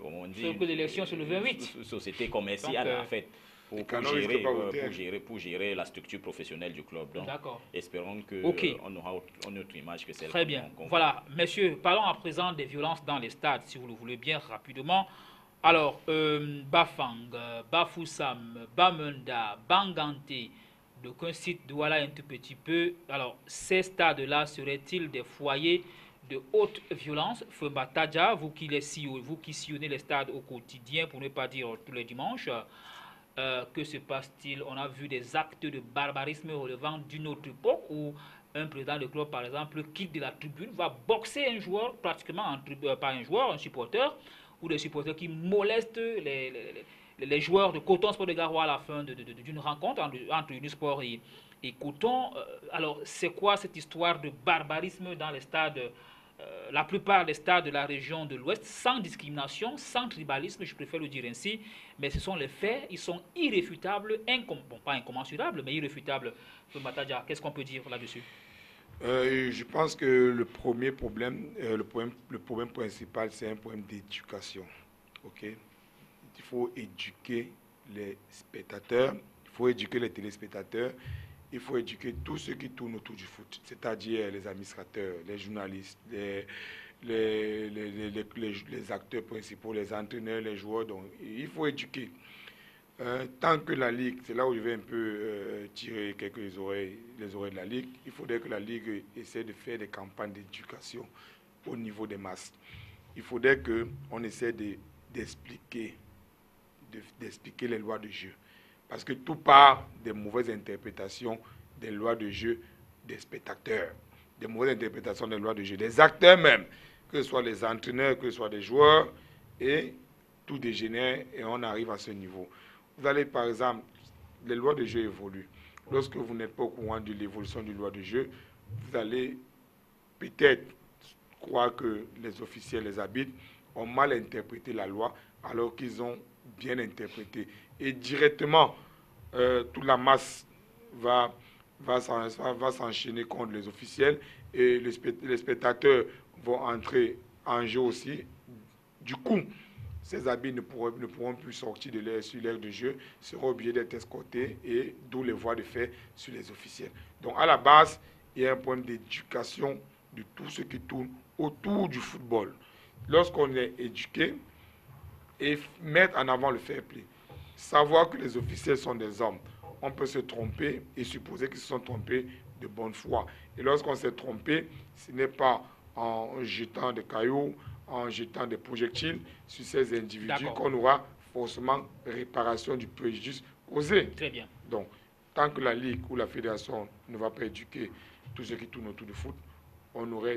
on dit, l'élection sur le 28. Société commerciale en fait, pour gérer la structure professionnelle du club. Donc, espérons qu'on aura une autre image que celle. Très bien. Voilà, messieurs, parlons à présent des violences dans les stades, si vous le voulez bien rapidement. Alors, Bafang, Bafoussam, Bamenda, Bangante, d'aucuns citent Douala un tout petit peu. Alors, ces stades-là seraient-ils des foyers de haute violence? Fumba Tadja, vous qui sillonnez les stades au quotidien, pour ne pas dire tous les dimanches, que se passe-t-il? On a vu des actes de barbarisme relevant d'une autre époque où un président de club, par exemple, quitte de la tribune, va boxer un joueur, pratiquement pas un joueur, un supporter, ou des supporters qui molestent les joueurs de Coton Sport de Garoua à la fin d'une rencontre entre Unisport et Coton. Alors, c'est quoi cette histoire de barbarisme dans les stades, la plupart des stades de la région de l'Ouest, sans discrimination, sans tribalisme, je préfère le dire ainsi, mais ce sont les faits, ils sont irréfutables, bon, pas incommensurables, mais irréfutables. Matadja, qu'est-ce qu'on peut dire là-dessus? Je pense que le problème principal, c'est un problème d'éducation. Okay? Il faut éduquer les spectateurs, il faut éduquer les téléspectateurs, il faut éduquer tous ceux qui tournent autour du foot, c'est-à-dire les administrateurs, les journalistes, les acteurs principaux, les entraîneurs, les joueurs. Donc, il faut éduquer. Tant que la Ligue, c'est là où je vais un peu tirer les oreilles de la Ligue, il faudrait que la Ligue essaie de faire des campagnes d'éducation au niveau des masses. Il faudrait qu'on essaie d'expliquer les lois de jeu. Parce que tout part des mauvaises interprétations des lois de jeu des spectateurs, des mauvaises interprétations des lois de jeu des acteurs même, que ce soit les entraîneurs, que ce soit des joueurs, et tout dégénère et on arrive à ce niveau. Vous allez, par exemple, les lois de jeu évoluent. Lorsque vous n'êtes pas au courant de l'évolution des lois de jeu, vous allez peut-être croire que les officiels, les arbitres, ont mal interprété la loi alors qu'ils ont bien interprété. Et directement, toute la masse va s'enchaîner contre les officiels et les spectateurs vont entrer en jeu aussi. Du coup, ces arbitres ne pourront plus sortir sur l'aire de jeu, seront obligés d'être escortés et d'où les voies de fait sur les officiels. Donc à la base, il y a un problème d'éducation de tous ceux qui tournent autour du football. Lorsqu'on est éduqué et mettre en avant le fair play, savoir que les officiels sont des hommes, on peut se tromper et supposer qu'ils se sont trompés de bonne foi. Et lorsqu'on s'est trompé, ce n'est pas en jetant des cailloux, en jetant des projectiles sur ces individus qu'on aura forcément réparation du préjudice causé. Très bien. Donc, tant que la Ligue ou la Fédération ne va pas éduquer tous ceux qui tournent autour du foot, on aura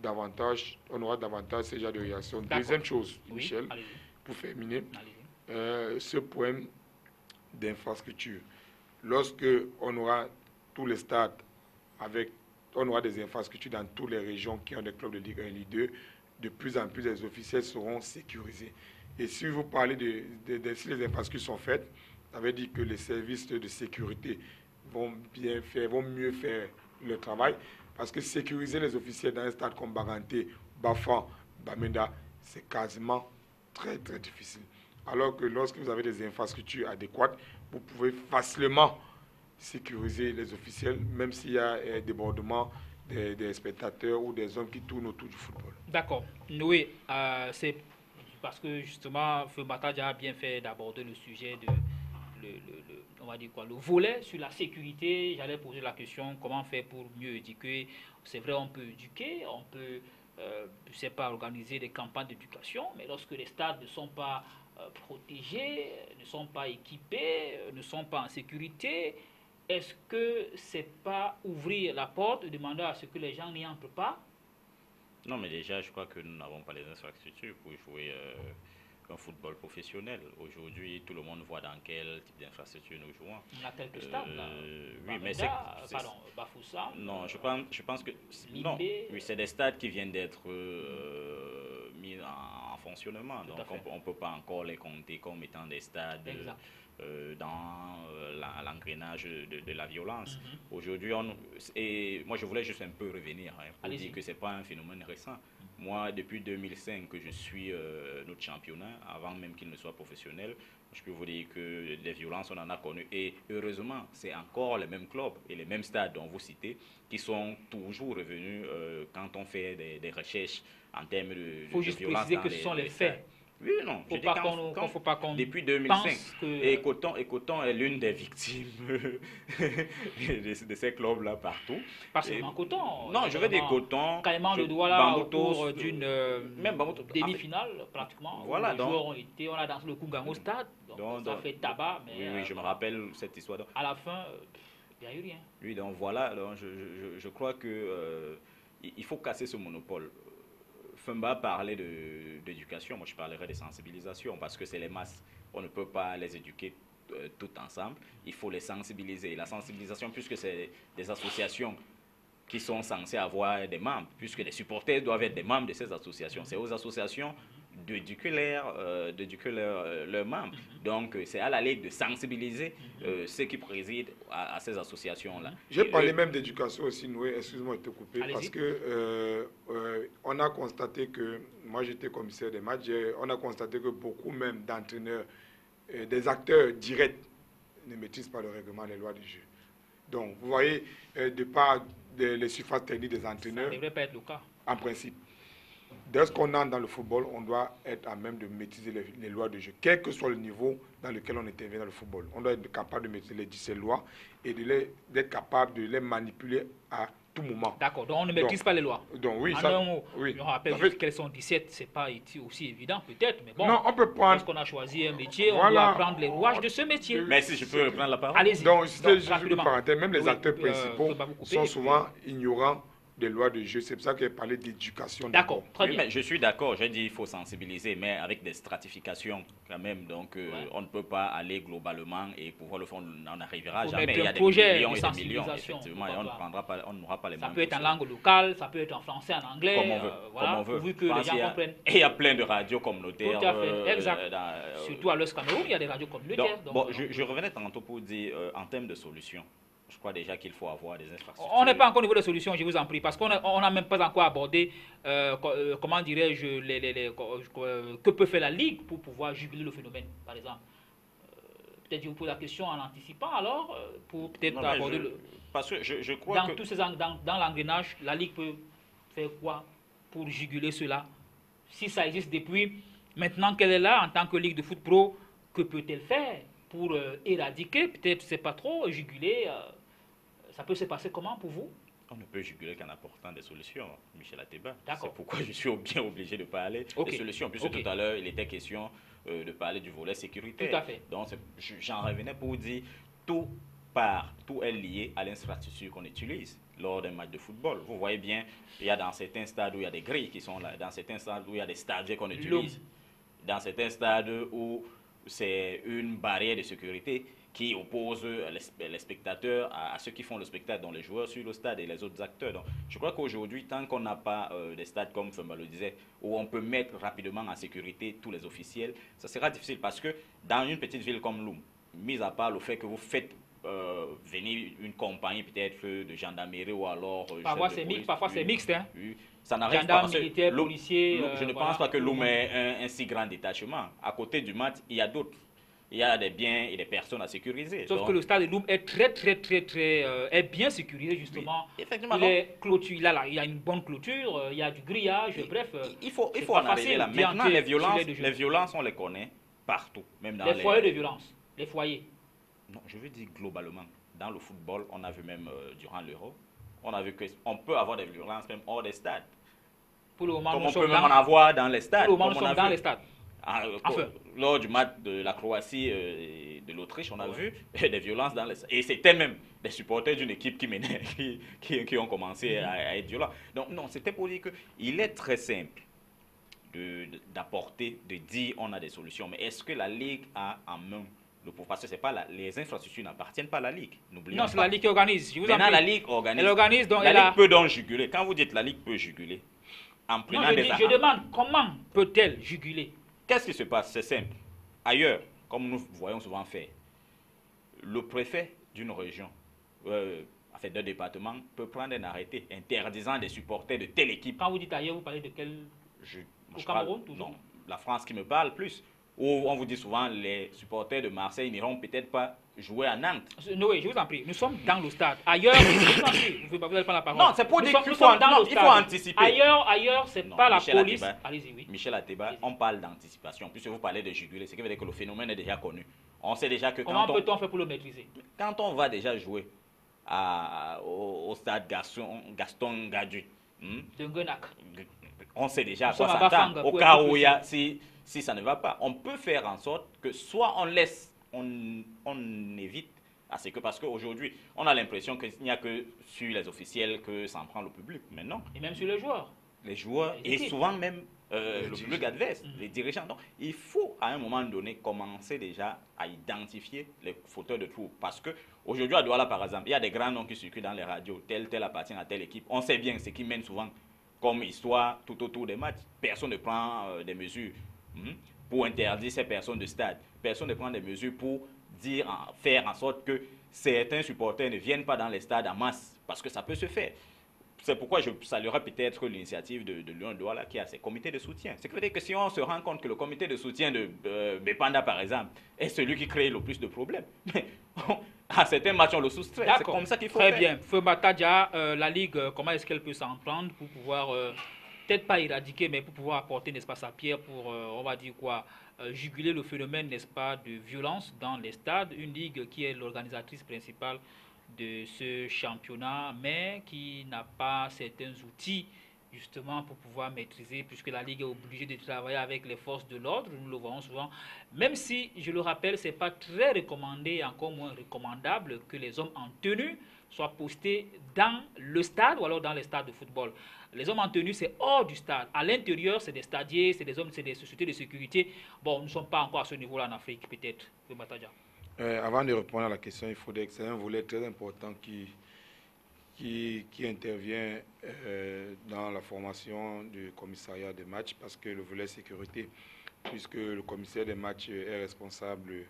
davantage ce genre de réaction. Deuxième chose, Michel, pour terminer, ce problème d'infrastructure. Lorsque on aura tous les stades on aura des infrastructures dans toutes les régions qui ont des clubs de Ligue 1 et Ligue 2, de plus en plus les officiels seront sécurisés. Et si vous parlez si les infrastructures sont faites, ça veut dire que les services de sécurité vont mieux faire le travail. Parce que sécuriser les officiels dans un stade comme Baganté, Bafan, Bamenda, c'est quasiment très très difficile. Alors que lorsque vous avez des infrastructures adéquates, vous pouvez facilement sécuriser les officiels, même s'il y a un débordement des spectateurs ou des hommes qui tournent autour du football. D'accord. Oui, c'est parce que justement, Feu Bataja a bien fait d'aborder le sujet de on va dire quoi, le volet sur la sécurité. J'allais poser la question comment faire pour mieux éduquer. C'est vrai, on peut éduquer, on peut, je sais pas, organiser des campagnes d'éducation, mais lorsque les stades ne sont pas protégés, ne sont pas équipés, ne sont pas en sécurité, est-ce que c'est pas ouvrir la porte, demander à ce que les gens n'y entrent pas? Non, mais déjà, je crois que nous n'avons pas les infrastructures pour jouer un football professionnel. Aujourd'hui, tout le monde voit dans quel type d'infrastructure nous jouons. On a quelques stades, là. Oui, mais c'est... Pardon, Bafoussam. Non, je pense que... Non, oui, c'est des stades qui viennent d'être mis en fonctionnement. Donc, on ne peut pas encore les compter comme étant des stades dans l'engrenage de la violence. Aujourd'hui, et moi, je voulais juste un peu revenir pour dire que ce n'est pas un phénomène récent. Moi, depuis 2005 que je suis notre championnat, avant même qu'il ne soit professionnel, je peux vous dire que des violences, on en a connu. Et heureusement, c'est encore les mêmes clubs et les mêmes stades dont vous citez qui sont toujours revenus quand on fait des recherches en termes de violence. Il faut juste préciser que ce sont les faits. Oui, non. Faut pas qu'on depuis 2005, et Coton est l'une des victimes de ces clubs-là partout. Pas seulement Coton. Non, je veux dire Coton. Carrément le doigt là autour d'une demi-finale, pratiquement. Voilà, les joueurs on a dansé le Kungango stade, donc ça fait tabac. Mais oui, je me rappelle cette histoire. À la fin, il n'y a eu rien. Oui, donc voilà, donc je crois que il faut casser ce monopole. Fumba parlait d'éducation, moi je parlerai de sensibilisation parce que c'est les masses, on ne peut pas les éduquer toutes ensemble, il faut les sensibiliser. La sensibilisation, puisque c'est des associations qui sont censées avoir des membres, puisque les supporters doivent être des membres de ces associations, c'est aux associations d'éduquer leurs membres. Donc, c'est à la Ligue de sensibiliser ceux qui président à ces associations-là. J'ai parlé même d'éducation aussi, Noé, excuse-moi de te couper, parce que on a constaté que, moi j'étais commissaire des matchs, on a constaté que beaucoup même d'entraîneurs, des acteurs directs ne maîtrisent pas le règlement, les lois du jeu. Donc, vous voyez, de par les surfaces techniques des entraîneurs, ça ne devrait pas être le cas. En principe. Dès qu'on entre dans le football, on doit être à même de maîtriser les lois de jeu, quel que soit le niveau dans lequel on intervient dans le football. On doit être capable de maîtriser ces lois et d'être capable de les manipuler à tout moment. D'accord, donc on ne maîtrise pas les lois. Donc oui, je rappelle juste qu'elles sont 17, ce n'est pas aussi évident peut-être, mais bon, non, on peut prendre... lorsqu'on a choisi un métier, on doit apprendre les rouages de ce métier. Mais si je peux reprendre la parole. Allez-y. Donc, juste une parenthèse, même les acteurs principaux sont souvent ignorants des lois de jeu. C'est pour ça qu'il parlait d'éducation. D'accord, très bien. Mais je suis d'accord, j'ai dit qu'il faut sensibiliser, mais avec des stratifications quand même. Donc, on ne peut pas aller globalement et pouvoir le faire, on n'arrivera jamais. Il y a des millions et des millions, effectivement, et on n'aura pas les ça mêmes. peut être en langue locale, ça peut être en français, en anglais. Comme on veut. Voilà, comme on veut. Pourvu que les gens comprennent. Et il y a plein de radios communautaires. Tout à fait, exact. Surtout à l'Ouest Cameroun, il y a des radios communautaires. Bon, je revenais tantôt pour dire, en termes de solutions, je crois déjà qu'il faut avoir des infrastructures. On n'est pas encore au niveau des solutions, je vous en prie, parce qu'on n'a même pas encore abordé, comment dirais-je, que peut faire la Ligue pour pouvoir juguler le phénomène, par exemple. Peut-être je vous pose la question en anticipant, alors, pour peut-être aborder le... Parce que je crois dans l'engrenage, la Ligue peut faire quoi pour juguler cela? Si ça existe depuis, maintenant qu'elle est là, en tant que Ligue de foot pro, que peut-elle faire pour éradiquer, peut-être, je ne sais pas trop, juguler ça peut se passer comment pour vous? On ne peut juguler qu'en apportant des solutions, Michel Ateba. C'est pourquoi je suis bien obligé de parler des solutions. Puisque tout à l'heure, il était question de parler du volet sécurité. Tout à fait. Donc, j'en revenais pour dire, tout est lié à l'infrastructure qu'on utilise lors d'un match de football. Vous voyez bien, il y a dans certains stades où il y a des grilles qui sont là, dans certains stades où il y a des stades qu'on utilise, dans certains stades où c'est une barrière de sécurité qui oppose les spectateurs à ceux qui font le spectacle, dont les joueurs sur le stade et les autres acteurs. Donc, je crois qu'aujourd'hui, tant qu'on n'a pas des stades, comme Femba le disait, où on peut mettre rapidement en sécurité tous les officiels, ça sera difficile parce que dans une petite ville comme Loum, mis à part le fait que vous faites venir une compagnie peut-être de gendarmerie ou alors... Parfois c'est mixte. Hein. Ça n'arrive pas parce militaire, policier... je ne pense pas que Loum ait un si grand détachement. À côté du match, il y a d'autres. Il y a des biens et des personnes à sécuriser. Sauf que le stade de Loum est est bien sécurisé justement. Oui, effectivement. Il est clôturé, il y a une bonne clôture, il y a du grillage, bref. Il faut en arriver là. Maintenant, les violences, on les connaît partout. Même dans les foyers de violence, les foyers. Non, je veux dire globalement. Dans le football, on a vu même durant l'Euro, on a vu qu'on peut avoir des violences même hors des stades. Pour le moment, comme on peut même en avoir dans les stades. Pour le moment, nous sommes dans les stades. Lors du match de la Croatie et de l'Autriche, on a vu des violences dans les stades. Et c'était même des supporters d'une équipe qui menait, qui ont commencé à être violents. Donc non, c'était pour dire qu'il est très simple d'apporter, de dire on a des solutions. Mais est-ce que la Ligue a en main le pouvoir? Parce que c'est pas les infrastructures n'appartiennent pas à la Ligue. Non, c'est la Ligue qui organise. Maintenant, la Ligue organise. Elle organise, donc la Ligue peut donc juguler. Quand vous dites la Ligue peut juguler, en prenant je demande comment peut-elle juguler? Qu'est-ce qui se passe? C'est simple. Ailleurs, comme nous voyons souvent faire, le préfet d'une région, d'un département, peut prendre un arrêté interdisant des supporters de telle équipe. Quand vous dites ailleurs, vous parlez de quel... Au Cameroun, toujours? Non, la France qui me parle plus. Où on vous dit souvent, les supporters de Marseille n'iront peut-être pas jouer à Nantes. Oui, je vous en prie. Nous sommes dans le stade. Ailleurs, je vous en prie, vous n'allez pas la parole. Non, c'est pour dire qu'il faut anticiper. Ailleurs, c'est pas la police. Allez-y, oui. Michel Ateba, on parle d'anticipation. Puisque vous parlez de juguler, c'est qui veut dire que le phénomène est déjà connu. On sait déjà que comment peut-on faire pour le maîtriser? Quand on va déjà jouer au stade Gaston Gadu, de Guenac, on sait déjà à quoi s'attendre. Au cas où si ça ne va pas, on peut faire en sorte que soit on évite à ce que, parce qu'aujourd'hui, on a l'impression qu'il n'y a que sur les officiels que ça en prend le public. Mais non. Et même sur les joueurs. Les joueurs et souvent même le public adverse, les dirigeants. Donc, il faut à un moment donné commencer déjà à identifier les fauteurs de troubles. Parce qu'aujourd'hui, à Douala, par exemple, il y a des grands noms qui circulent dans les radios. Tel appartient à telle équipe. On sait bien ce qui mène souvent comme histoire tout autour des matchs. Personne ne prend des mesures pour interdire ces personnes de stade. Personne ne prend des mesures pour faire en sorte que certains supporters ne viennent pas dans les stades en masse, parce que ça peut se faire. C'est pourquoi je saluerai peut-être l'initiative de Lyon Douala qui a ses comités de soutien. Ce qui veut dire que si on se rend compte que le comité de soutien de Bepanda, par exemple, est celui qui crée le plus de problèmes, à certains matchs, on le soustrait. C'est comme ça qu'il faut faire. Très bien. Feu Batadia, la Ligue, comment est-ce qu'elle peut s'en prendre pour pouvoir... peut-être pas éradiquer, mais pour pouvoir apporter, n'est-ce pas, sa pierre pour, on va dire quoi, juguler le phénomène, n'est-ce pas, de violence dans les stades. Une ligue qui est l'organisatrice principale de ce championnat, mais qui n'a pas certains outils, justement, pour pouvoir maîtriser, puisque la ligue est obligée de travailler avec les forces de l'ordre, nous le voyons souvent. Même si, je le rappelle, ce n'est pas très recommandé, encore moins recommandable, que les hommes en tenue soient postés dans le stade ou alors dans les stades de football. Les hommes en tenue, c'est hors du stade. À l'intérieur, c'est des stadiers, c'est des hommes, c'est des sociétés de sécurité. Bon, nous ne sommes pas encore à ce niveau-là en Afrique, peut-être. Avant de répondre à la question, il faudrait que c'est un volet très important qui intervient dans la formation du commissariat des matchs, parce que le volet sécurité, puisque le commissaire des matchs est responsable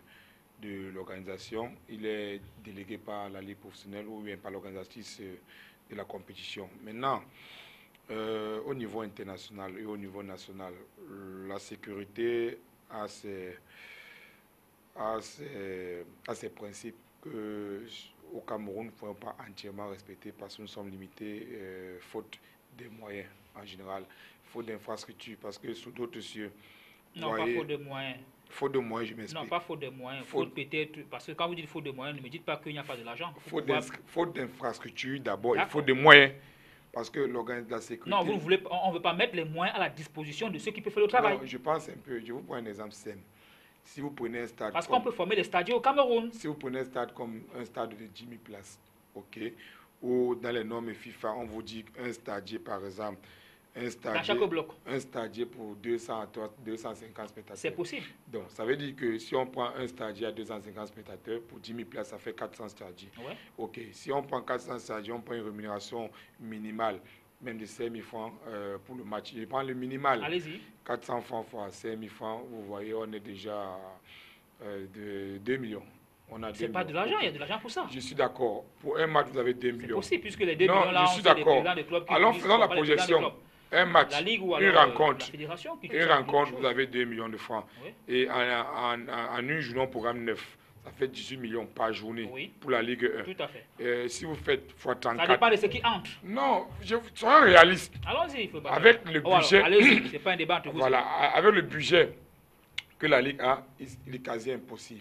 de l'organisation, il est délégué par la Ligue professionnelle ou bien par l'organisatrice de la compétition. Maintenant, au niveau international et au niveau national, la sécurité a ses principes qu'au Cameroun, nous ne pouvons pas entièrement respecter parce que nous sommes limités faute des moyens en général, faute d'infrastructures, parce que sous d'autres cieux... Non, pas faute de moyens. Faute de moyens, je m'explique. Non, pas faute de moyens. Faute peut-être, parce que quand vous dites faute de moyens, ne me dites pas qu'il n'y a pas de l'argent. Faute d'infrastructures d'abord, il faut des moyens. Parce que l'organisme de la sécurité... Non, on ne veut pas mettre les moyens à la disposition de ceux qui peuvent faire le travail. Non, je pense un peu, je vous prends un exemple simple. Si vous prenez un stade... Parce qu'on peut former des stadiers au Cameroun. Si vous prenez un stade comme un stade de 10 000 places, ok, ou dans les normes FIFA, on vous dit un stadier, par exemple, dans chaque bloc. Un stadier pour 200 à 250 spectateurs. C'est possible. Donc, ça veut dire que si on prend un stadier à 250 spectateurs, pour 10 000 places, ça fait 400 stadiers. Ouais. OK. Si on prend 400 stadiers, on prend une rémunération minimale, même de 5 000 francs pour le match. Je prends le minimal. Allez-y. 400 francs fois 5 000 francs, vous voyez, on est déjà de 2 millions. C'est pas de l'argent, il y a de l'argent pour ça. Je suis d'accord. Pour un match, vous avez 2 millions. C'est possible, puisque les 2 millions là, je suis d'accord. des clubs qui Alors, utilisent faisons la pas les présidents des projection. clubs. Un match, La Ligue ou une alors, rencontre, la fédération qui une rencontre, vous avez 2 millions de francs. Oui. Et en une journée, on programme 9. Ça fait 18 millions par journée Oui. pour la Ligue 1. Tout à fait. Si vous faites x 34... Ça dépend de ce qui entre. Non, soyons réalistes. Allons-y, il faut pas. Avec le budget... Allez-y, c'est pas un débat entre vous. Voilà, avec le budget que la Ligue a, il est quasi impossible.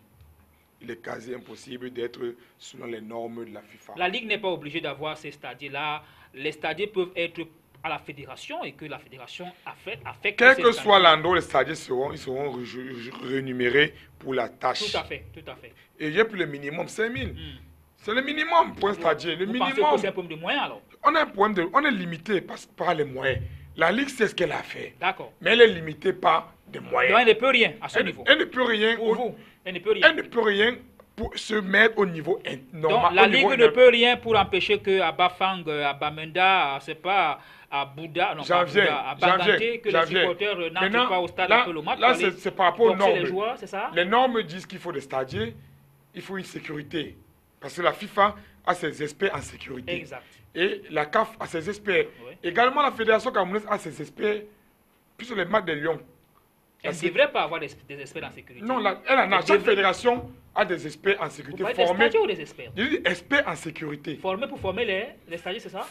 Il est quasi impossible d'être selon les normes de la FIFA. La Ligue n'est pas obligée d'avoir ces stadiers-là. Les stadiers peuvent être à la fédération et que la fédération affecte. Quel que soit l'endroit, les stadiers seront renumérés pour la tâche. Tout à fait, tout à fait. Et il y a plus le minimum, 5 000. C'est le minimum pour un stadier. Le Vous minimum. pensez que c'est un problème de moyens alors? On a un problème on est limité par les moyens. La Ligue sait ce qu'elle a fait. D'accord. Mais elle est limitée par des moyens. Donc elle ne peut rien à ce niveau. Elle ne peut rien. Pour vous, elle ne peut rien. Elle ne peut rien pour se mettre au niveau normal. Donc la Ligue ne peut rien pour empêcher que à Bafang, à Bamenda, c'est pas à Bouddha, non, pas à Bouddha, à Baganté, que les supporters n'entrent pas au stade après le match. Là, c'est par rapport aux normes. Les joueurs, c'est ça? Les normes disent qu'il faut des stadiers, il faut une sécurité. Parce que la FIFA a ses experts en sécurité. Exact. Et la CAF a ses experts. Oui. Également, la Fédération camerounaise a ses experts, puisque les matchs de Lyon. Elle ne devrait pas avoir des experts en sécurité. Non, elle en a. Chaque fédération a des experts en sécurité formés. Des stadiers ou des experts? Je dis experts en sécurité. Formés pour former les stadiers, c'est ça?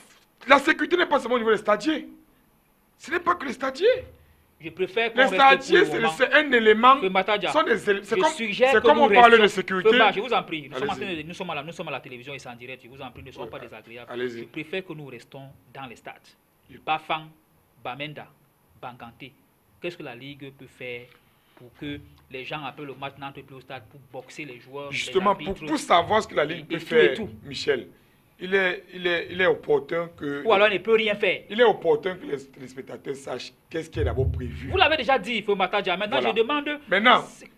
La sécurité n'est pas seulement au niveau des stadiers. Ce n'est pas que les stadiers. Je préfère qu'on les reste stadiers, c'est un élément. C'est comme on parle de sécurité. Je vous en prie, nous sommes à la télévision et c'est en direct, je vous en prie, ne soyez pas désagréables. Je préfère que nous restons dans les stades. Bafang, Bamenda, Banganté. Qu'est-ce que la Ligue peut faire pour que les gens après le match n'entrent plus au stade pour boxer les joueurs? Justement, pour savoir ce que la Ligue peut faire, Michel, il est opportun que... Ou alors il ne peut rien faire. Il est opportun que les spectateurs sachent qu'est-ce qui est d'abord prévu. Vous l'avez déjà dit, Fomataja. Maintenant, je demande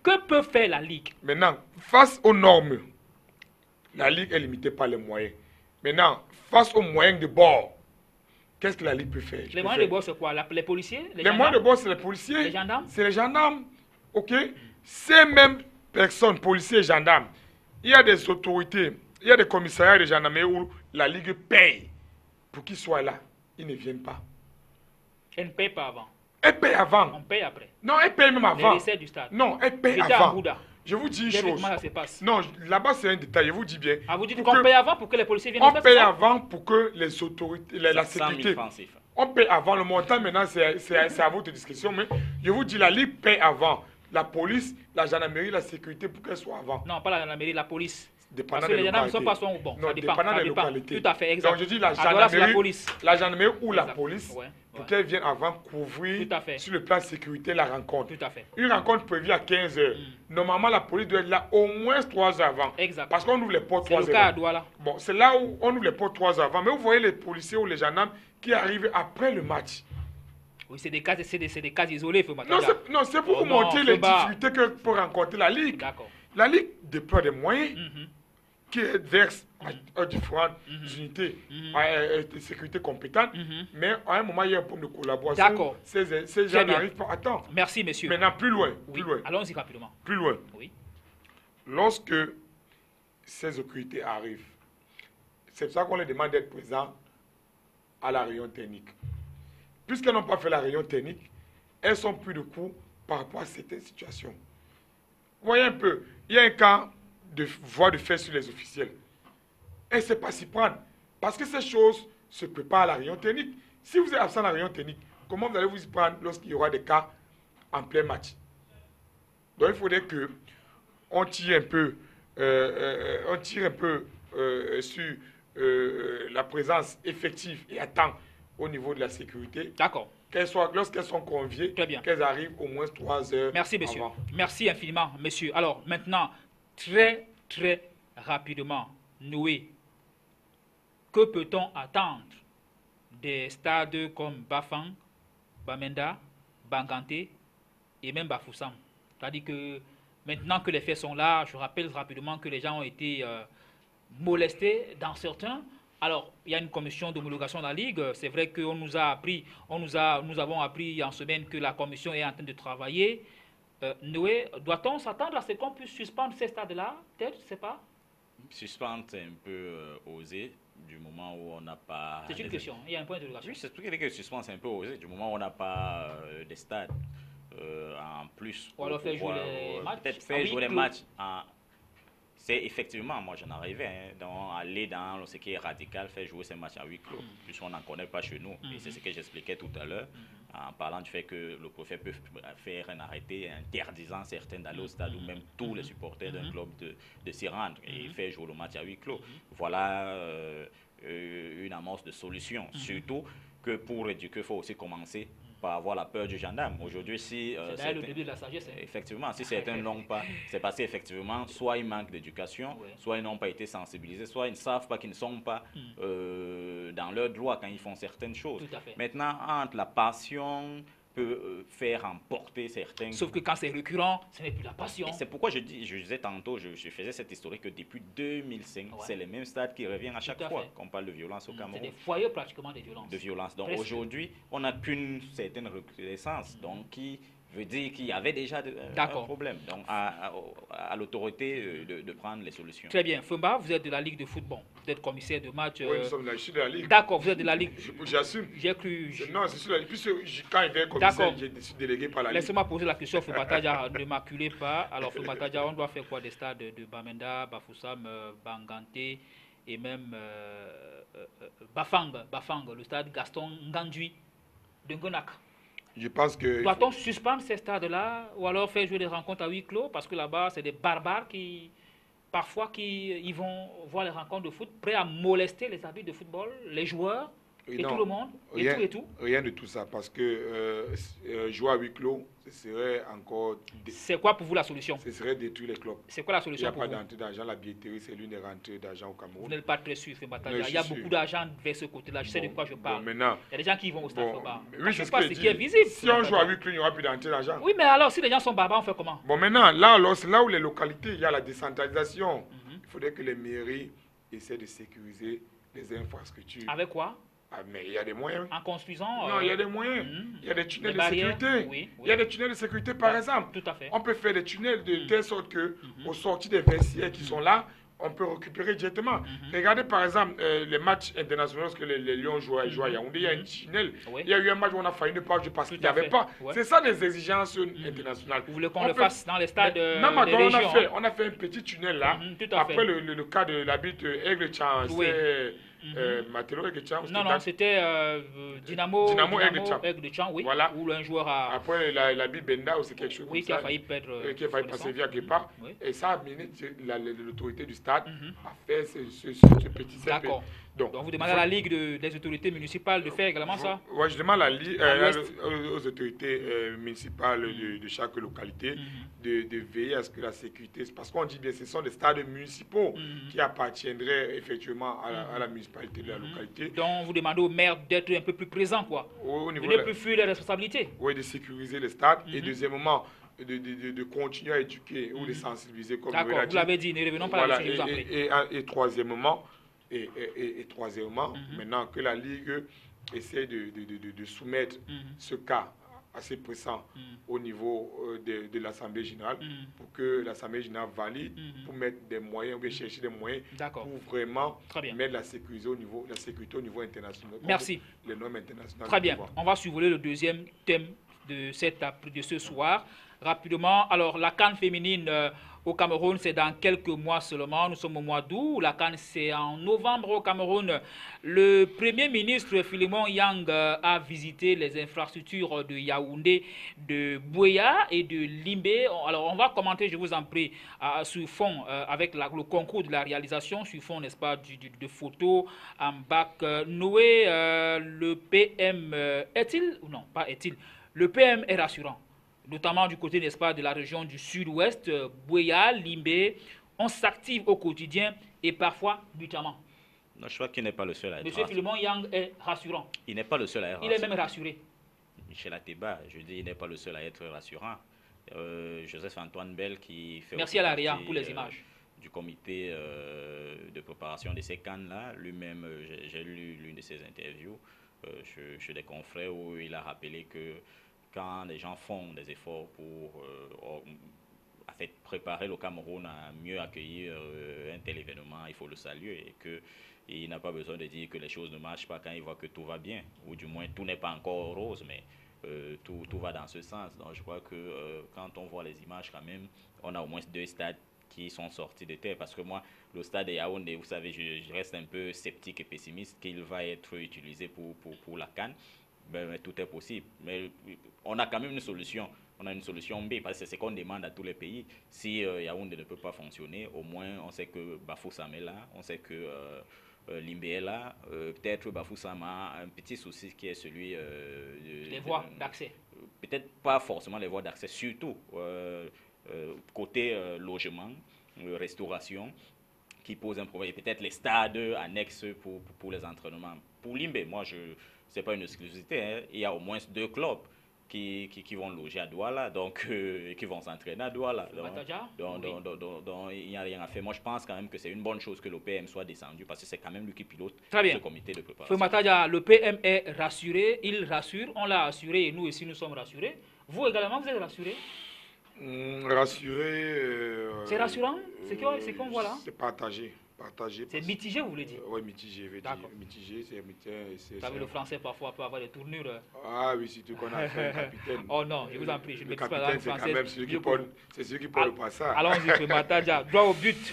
que peut faire la Ligue? Maintenant, face aux normes, la Ligue est limitée par les moyens. Maintenant, face aux moyens de bord, qu'est-ce que la Ligue peut faire? Les moyens de bord, c'est quoi? Les policiers? Les moyens de bord, c'est les policiers. Les gendarmes? C'est les gendarmes. OK? Ces mêmes personnes, policiers et gendarmes, il y a des autorités, il y a des commissariats de gendarmerie où la Ligue paye pour qu'ils soient là. Ils ne viennent pas. Elle ne paye pas avant. Elle paye avant. On paye après. Non, elle paye même avant. Les essais du stade. Non, elle paye avant. Je vous dis une chose. Comment ça se passe? Non, là-bas c'est un détail, je vous dis bien. Ah, vous dites qu'on paye avant pour que les policiers viennent? On paye avant pour que les autorités, la sécurité. On paye avant, le montant maintenant c'est à votre discrétion, mais je vous dis la Ligue paye avant. La police, la gendarmerie, la sécurité pour qu'elle soit avant. Non, pas la gendarmerie, la police. Dépendant parce que les gendarmes ne sont pas bon. Non, ça dépend. Dépendant des localités. Tout à fait, exact. Donc je dis la gendarmerie, la gendarmerie ou la police, ouais, pour qu'elle vienne avant couvrir sur le plan de sécurité la rencontre. Tout à fait. Une rencontre prévue à 15 h. Normalement, la police doit être là au moins 3 heures avant. Exact. Parce qu'on ouvre les portes 3 heures. C'est le cas à Douala. Bon, c'est là où on ouvre les portes 3 heures avant. Mais vous voyez les policiers ou les gendarmes qui arrivent après le match. Oui, c'est des cas isolés, Non, c'est pour vous montrer les difficultés que peut rencontrer la Ligue. D'accord. La Ligue déploie des moyens qui versent à différentes unités de sécurité compétentes, mais à un moment, il y a un problème de collaboration. D'accord. Ces gens n'arrivent pas. Attends. Merci, monsieur. Maintenant, plus loin. Allons-y rapidement. Plus loin. Oui. Lorsque ces autorités arrivent, c'est pour ça qu'on les demande d'être présents à la réunion technique. Puisqu'elles n'ont pas fait la réunion technique, elles sont plus de coups par rapport à certaines situations. Vous voyez un peu, il y a un cas de voie de fait sur les officiels. Elle ne sait pas s'y prendre. Parce que ces choses se préparent à la réunion technique. Si vous êtes absent à la réunion technique, comment vous allez vous y prendre lorsqu'il y aura des cas en plein match? Donc il faudrait que on tire un peu, sur la présence effective et à temps au niveau de la sécurité. D'accord. Lorsqu'elles sont conviées, qu'elles arrivent au moins 3 heures. Merci, monsieur. Avant. Merci infiniment, monsieur. Alors, maintenant, très, très rapidement, Noé, que peut-on attendre des stades comme Bafang, Bamenda, Banganté et même Bafoussam. C'est-à-dire que maintenant que les faits sont là, je rappelle rapidement que les gens ont été molestés dans certains. Alors, il y a une commission d'homologation de la Ligue. C'est vrai qu'on nous a appris, nous avons appris en semaine que la commission est en train de travailler. Noé, doit-on s'attendre à ce qu'on puisse suspendre ces stades-là? Peut-être, je ne sais pas. Suspendre, c'est un peu osé du moment où on n'a pas... C'est une question, il y a un point d'interrogation. Oui, c'est ce que suspendre, c'est un peu osé du moment où on n'a pas des stades en plus. Ou alors faire jouer les matchs. Peut-être faire jouer les matchs en... C'est effectivement, moi j'en arrivais, aller dans ce qui est radical, faire jouer ces matchs à huis clos, puisqu'on n'en connaît pas chez nous. Et c'est ce que j'expliquais tout à l'heure, en parlant du fait que le préfet peut faire un arrêté interdisant certains d'aller au stade, ou même tous les supporters d'un club de s'y rendre et faire jouer le match à huis clos. Voilà une amorce de solution. Surtout que pour éduquer, il faut aussi commencer par avoir la peur du gendarme. Aujourd'hui, si... c'est le début de la sagesse. Effectivement, si certains n'ont pas... C'est parce qu'effectivement, soit ils manquent d'éducation, soit ils n'ont pas été sensibilisés, soit ils ne savent pas qu'ils ne sont pas dans leur droit quand ils font certaines choses. Tout à fait. Maintenant, entre la passion peut faire emporter certains... Sauf que quand c'est récurrent, ce n'est plus la passion. C'est pourquoi je disais tantôt, je faisais cette historique que depuis 2005, c'est les mêmes stades qui reviennent à chaque fois qu'on parle de violence au Cameroun. C'est des foyers pratiquement de violence. De violence. Donc aujourd'hui, on n'a qu'une certaine reconnaissance, donc qui veut dire qu'il y avait déjà un problème. Donc à l'autorité de prendre les solutions. Très bien. Fumba, vous êtes de la Ligue de football. Vous êtes commissaire de match. Oui, nous sommes de la Ligue. D'accord, vous êtes de la Ligue. J'assume. J'ai cru... Non, c'est sur la Ligue. Puisque quand il était commissaire, j'ai suis délégué par la Ligue. Laissez-moi poser la question, Fumba Tadja, ne m'acculez pas. Alors Fumba Tadja, on doit faire quoi des stades de Bamenda, Bafoussam, Banganté et même Bafang, le stade Gaston Ngandui de Ngonak? Je pense que... Doit-on suspendre ces stades-là ou alors faire jouer des rencontres à huis clos? Parce que là-bas, c'est des barbares qui, parfois, ils vont voir les rencontres de foot, prêts à molester les arbitres de football, les joueurs et tout le monde, et tout. Rien de tout ça, parce que jouer à huis clos, ce serait encore... C'est quoi pour vous la solution? Ce serait détruire les clubs. C'est quoi la solution pour vous? Il n'y a pas d'entrée d'argent, la billetterie, c'est l'une des rentrées d'argent au Cameroun. Vous n'êtes pas très sûr, il y a beaucoup d'argent vers ce côté-là, je sais de quoi je parle. Il y a des gens qui vont au stade Feba. Oui, c'est ce qui est visible. Si on joue à huis clos, il n'y aura plus d'entrée d'argent. Oui, mais alors, si les gens sont barbares, on fait comment? Bon, maintenant, là, c'est là où les localités, il y a la décentralisation. Il faudrait que les mairies essaient de sécuriser les infrastructures. Avec quoi? Ah, mais il y a des moyens. En construisant... Non, il y a des moyens. Il y a des tunnels de sécurité. Il y a des tunnels de sécurité, par exemple. Tout à fait. On peut faire des tunnels de telle sorte que, aux sorties des vestiaires qui sont là, on peut récupérer directement. Regardez, par exemple, les matchs internationaux, lorsque les Lions jouent à Yaoundé, il y a un tunnel. Il y a eu un match où on a failli ne pas jouer parce qu'il n'y avait pas. C'est ça, les exigences internationales. Vous voulez qu'on le fasse dans les stades même des régions? on a fait un petit tunnel là. Après le cas de l'arbitre Aigle-Chan, Matelo Aigle-Chan. Non, c'était Dynamo Aigle-Chan, oui. Voilà. Où un joueur a... Après l'arbitre Benda, ou c'est quelque chose comme ça. Oui, qui a failli perdre... Qui a failli passer via quelque part. Et ça a amené l'autorité du stade à faire ce petit... D'accord. Donc vous demandez à la Ligue des autorités municipales de faire également ça? Oui, je demande à la Ligue, aux autorités municipales de chaque localité de veiller à ce que la sécurité... Parce qu'on dit bien, ce sont des stades municipaux qui appartiendraient effectivement à la municipalité de la localité. Donc vous demandez au maire d'être un peu plus présent, quoi. De ne plus fuir les responsabilités. Oui, de sécuriser les stades. Et deuxièmement, de continuer à éduquer ou de sensibiliser, comme d'accord, vous l'avez dit, ne revenons pas là-dessus. Et troisièmement, maintenant que la Ligue essaie de soumettre ce cas assez pressant au niveau de l'Assemblée générale pour que l'Assemblée générale valide, pour mettre des moyens, ou chercher des moyens pour vraiment mettre la sécurité au niveau international. Merci. Les normes internationales. Très bien. On va survoler le deuxième thème de ce soir. Rapidement, alors la CAN féminine au Cameroun, c'est dans quelques mois seulement. Nous sommes au mois d'août. La CAN, c'est en novembre au Cameroun. Le Premier ministre Philemon Yang a visité les infrastructures de Yaoundé, de Buea et de Limbé. Alors, on va commenter, je vous en prie, sur fond, avec le concours de la réalisation, sur fond, n'est-ce pas, de photos en bac. Noé, le PM est-il ou non, pas est-il? Le PM est rassurant, notamment du côté, n'est-ce pas, de la région du sud-ouest, Buea, Limbé. On s'active au quotidien et parfois nuitamment. Non, je crois qu'il n'est pas le seul à être Monsieur Philemon Yang est rassurant. Il n'est pas le seul à être rassurant. Il est même rassuré. Michel Ateba, je dis, il n'est pas le seul à être rassurant. Joseph-Antoine Bell qui fait Merci à la RIA partie, pour les images. du comité de préparation de ces cannes-là. Lui-même, j'ai lu l'une de ses interviews chez des confrères où il a rappelé que quand les gens font des efforts pour en fait, préparer le Cameroun à mieux accueillir un tel événement, il faut le saluer et qu'il n'a pas besoin de dire que les choses ne marchent pas quand il voit que tout va bien, ou du moins tout n'est pas encore rose, mais tout va dans ce sens. Donc je crois que quand on voit les images quand même, on a au moins 2 stades qui sont sortis de terre. Parce que moi, le stade de Yaoundé, vous savez, je reste un peu sceptique et pessimiste qu'il va être utilisé pour la CAN. Mais tout est possible. Mais on a quand même une solution. On a une solution B, parce que c'est ce qu'on demande à tous les pays. Si Yaoundé ne peut pas fonctionner, au moins on sait que Bafoussam est là, on sait que Limbé est là. Peut-être Bafoussam a un petit souci qui est celui les voies d'accès. Peut-être pas forcément les voies d'accès, surtout côté logement, restauration, qui pose un problème. Et peut-être les stades annexes pour les entraînements. Pour Limbé, moi, ce n'est pas une exclusivité. Hein. Il y a au moins 2 clubs qui vont loger à Douala, donc qui vont s'entraîner à Douala. Donc il n'y a rien à faire. Moi, je pense quand même que c'est une bonne chose que l'OPM soit descendu, parce que c'est quand même lui qui pilote ce comité de préparation. Mataja, le PM est rassuré, il rassure, on l'a assuré et nous aussi nous sommes rassurés. Vous également, vous êtes rassuré? Rassuré. C'est rassurant? C'est qu'on voit là? C'est partagé. C'est mitigé, vous voulez dire? Oui, mitigé, mitigé, c'est Vous savez, le français parfois peut avoir des tournures. Ah oui, surtout qu'on a fait un capitaine. Oh non, je vous en prie, je ne maîtrise pas la français. française. C'est celui qui parle le passage. Allons-y, Mataja, droit au but.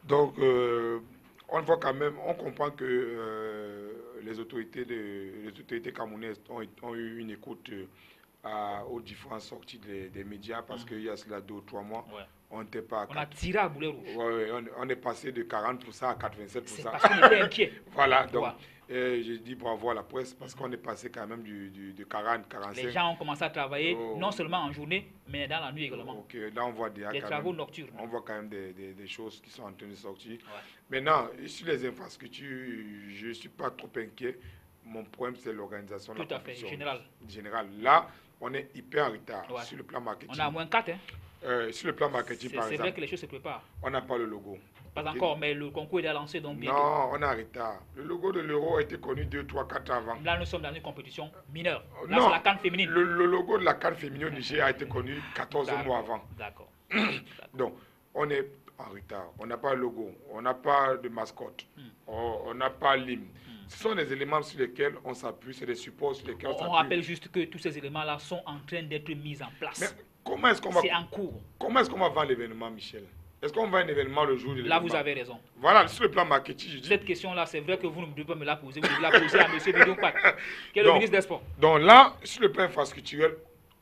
Donc, on voit quand même, on comprend que les autorités camerounaises ont eu une écoute aux différentes sorties des médias, parce qu'il y a cela 2 ou 3 mois. Ouais. On n'était pas. On a tiré à boulet rouge. On est passé de 40% à 87%. C'est parce qu'on était inquiet. Voilà, donc je dis bravo à la presse, parce qu'on est passé quand même de 40, 45. Les gens ont commencé à travailler, non seulement en journée, mais dans la nuit également. Ok, là on voit des travaux nocturnes. On voit quand même des choses qui sont en train de sortir. Ouais. Maintenant, sur les infrastructures, je ne suis pas trop inquiet. Mon problème, c'est l'organisation. Tout à fait, général. Là, on est hyper en retard sur le plan marketing. On a moins 4, hein. Sur le plan marketing, par exemple. C'est vrai que les choses se préparent. On n'a pas le logo. Pas encore, mais le concours est déjà lancé, donc bien. Non, on est en retard. Le logo de l'Euro a été connu 2, 3, 4 avant. Là, nous sommes dans une compétition mineure. Là, c'est la CAN féminine. Le logo de la CAN féminine au Niger a été connu 14 mois avant. D'accord. Donc, on est en retard. On n'a pas le logo, on n'a pas de mascotte, on n'a pas l'hymne. Ce sont des éléments sur lesquels on s'appuie, c'est des supports sur lesquels on s'appuie. On rappelle juste que tous ces éléments-là sont en train d'être mis en place. Mais comment est-ce qu'on va... C'est en cours. Comment est-ce qu'on va vendre l'événement, Michel? Est-ce qu'on vend un événement le jour de l'événement? Là, vous avez raison. Voilà, sur le plan marketing, je dis... Cette question-là, c'est vrai que vous ne devez pas me la poser. Vous devez la poser à M. Bidoupak, qui est le ministre des Sports. Donc là, sur le plan infrastructurel,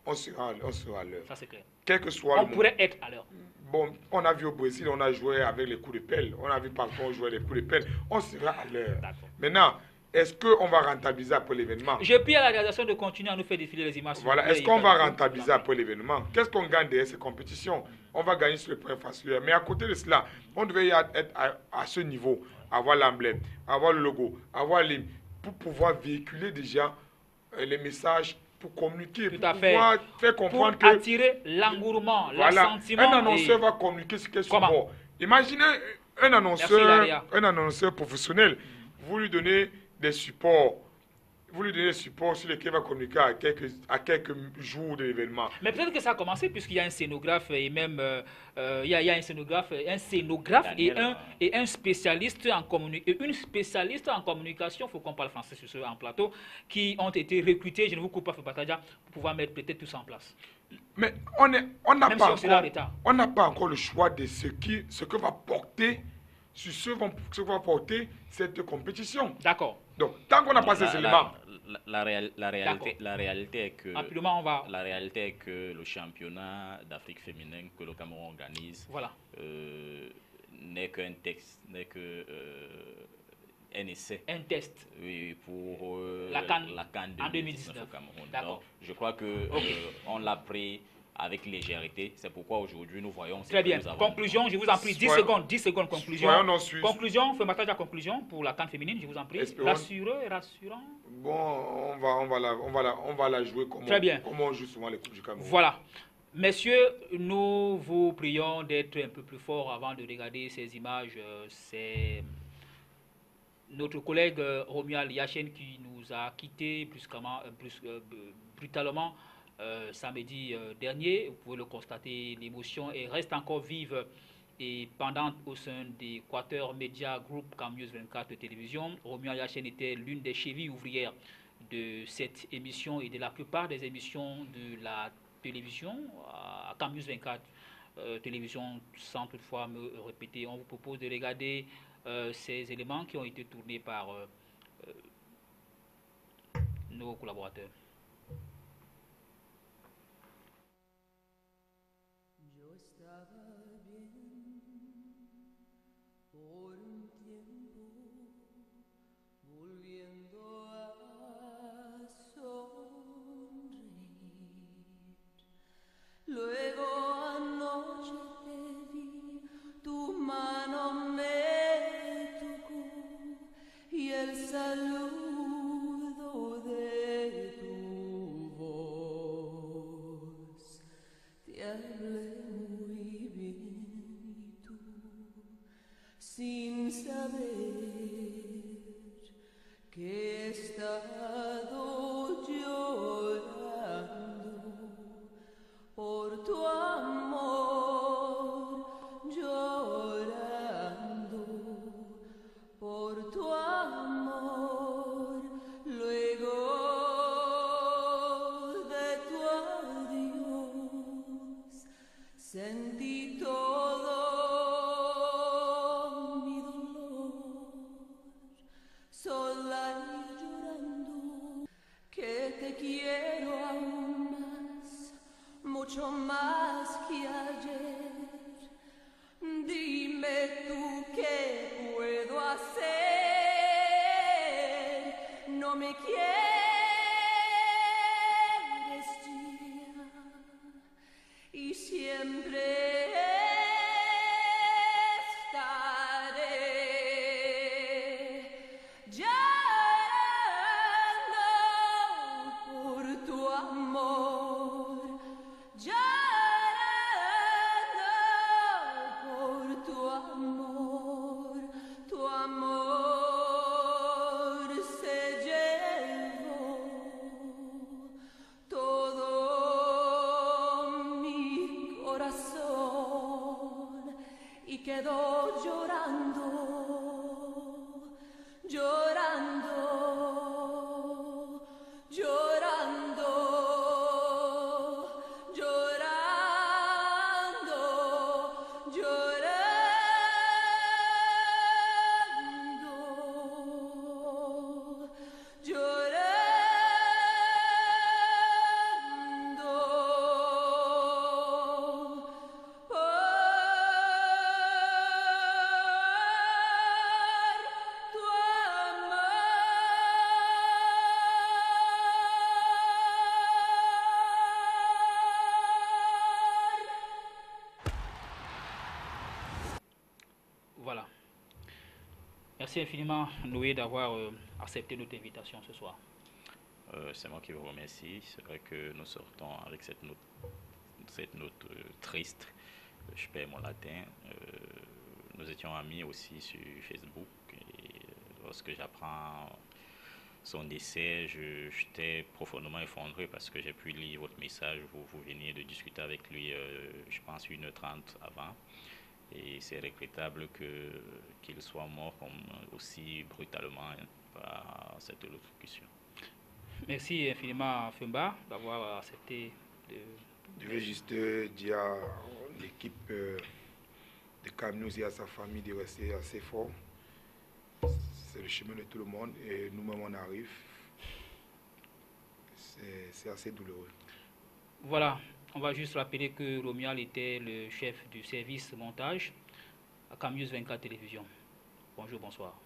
on sera à l'heure. Ça, c'est clair. Quel que soit on pourrait être à l'heure. Bon, on a vu au Brésil, on a joué avec les coups de pelle. On a vu parfois on jouait les coups de pelle. On sera à l'heure. Maintenant, est-ce qu'on va rentabiliser après l'événement? Je prie à la réalisation de continuer à nous faire défiler les images. Voilà, est-ce qu'on va rentabiliser après l'événement? Qu'est-ce qu'on gagne derrière ces compétitions? On va gagner sur le point infrastructurel. Mais à côté de cela, on devait être à ce niveau, avoir l'emblème, avoir le logo, avoir l'hymne, pour pouvoir véhiculer déjà les messages, pour communiquer, pour pouvoir faire comprendre pour attirer l'engouement, l'assentiment. Un annonceur va communiquer ce qu'est support. Imaginez un annonceur professionnel, vous lui donnez des supports. Vous lui donnez des supports sur lesquels il va communiquer à quelques jours de l'événement. Mais peut-être que ça a commencé puisqu'il y a un scénographe et même il y a un scénographe et un spécialiste en une spécialiste en communication, il faut qu'on parle français sur ce en plateau, qui ont été recrutés, je ne vous coupe pas Bataja, pour pouvoir mettre peut-être tout ça en place. Mais on n'a pas encore le choix de ce que va porter sur ce que va porter cette compétition. D'accord. Donc, tant qu'on n'a pas ces éléments... La réalité est que... Rapidement, La réalité est que le championnat d'Afrique féminin que le Cameroun organise n'est qu'un texte, n'est que un essai. Un test. Oui, pour la CAN 2019 au Cameroun. Donc, je crois que on l'a pris avec légèreté. C'est pourquoi aujourd'hui nous voyons... Très bien. Conclusion, je vous en prie, 10 secondes, conclusion. Conclusion, Fembata, la conclusion pour la CAN féminine, je vous en prie. Rassureux et rassurant. Bon, on va la jouer comme on joue souvent les Coupes du Cameroun. Voilà. Messieurs, nous vous prions d'être un peu plus forts avant de regarder ces images. C'est notre collègue Romuald Yachen qui nous a quittés brutalement samedi dernier. Vous pouvez le constater, l'émotion reste encore vive et pendante au sein d'Équateur Media Group Cam News 24 Télévision. Romuald Yachen était l'une des chevilles ouvrières de cette émission et de la plupart des émissions de la télévision à Cam News 24 Télévision, sans toutefois me répéter. On vous propose de regarder ces éléments qui ont été tournés par nos collaborateurs. Yo estaba bien por un tiempo, volviendo a sonreír. Luego anoche te vi, tu mano me tocó y el saludo de tu voz. Te hablé muy bien y tú, sin saber que he estado llorando por tu amor, llorando por tu amor. Luego de tu adiós sentí todo mi dolor, sola y llorando, que te quiero aún más, mucho más que ayer. Dime tú qué puedo hacer, no me quieres ya y siempre estaré llorando por tu amor, llorando por tu amor. Tu amor se llevó todo mi corazón y quedó llorando, llorando, llorando, llorando, llorando, llorando por tu amor. Voilà. Merci infiniment, Noé, d'avoir accepté notre invitation ce soir. C'est moi qui vous remercie. C'est vrai que nous sortons avec cette note triste. Je perds mon latin. Nous étions amis aussi sur Facebook. Et lorsque j'apprends son décès, j'étais profondément effondré parce que j'ai pu lire votre message. Vous veniez de discuter avec lui, je pense, 1h30 avant. Et c'est regrettable qu'il soit mort aussi brutalement par cette électrocution. Merci infiniment, Femba, d'avoir accepté Je vais juste dire à l'équipe de Cam News et à sa famille de rester assez fort. C'est le chemin de tout le monde et nous-mêmes on arrive. C'est assez douloureux. Voilà, on va juste rappeler que Romuald était le chef du service montage à Cam News 24 Télévision. Bonjour, bonsoir.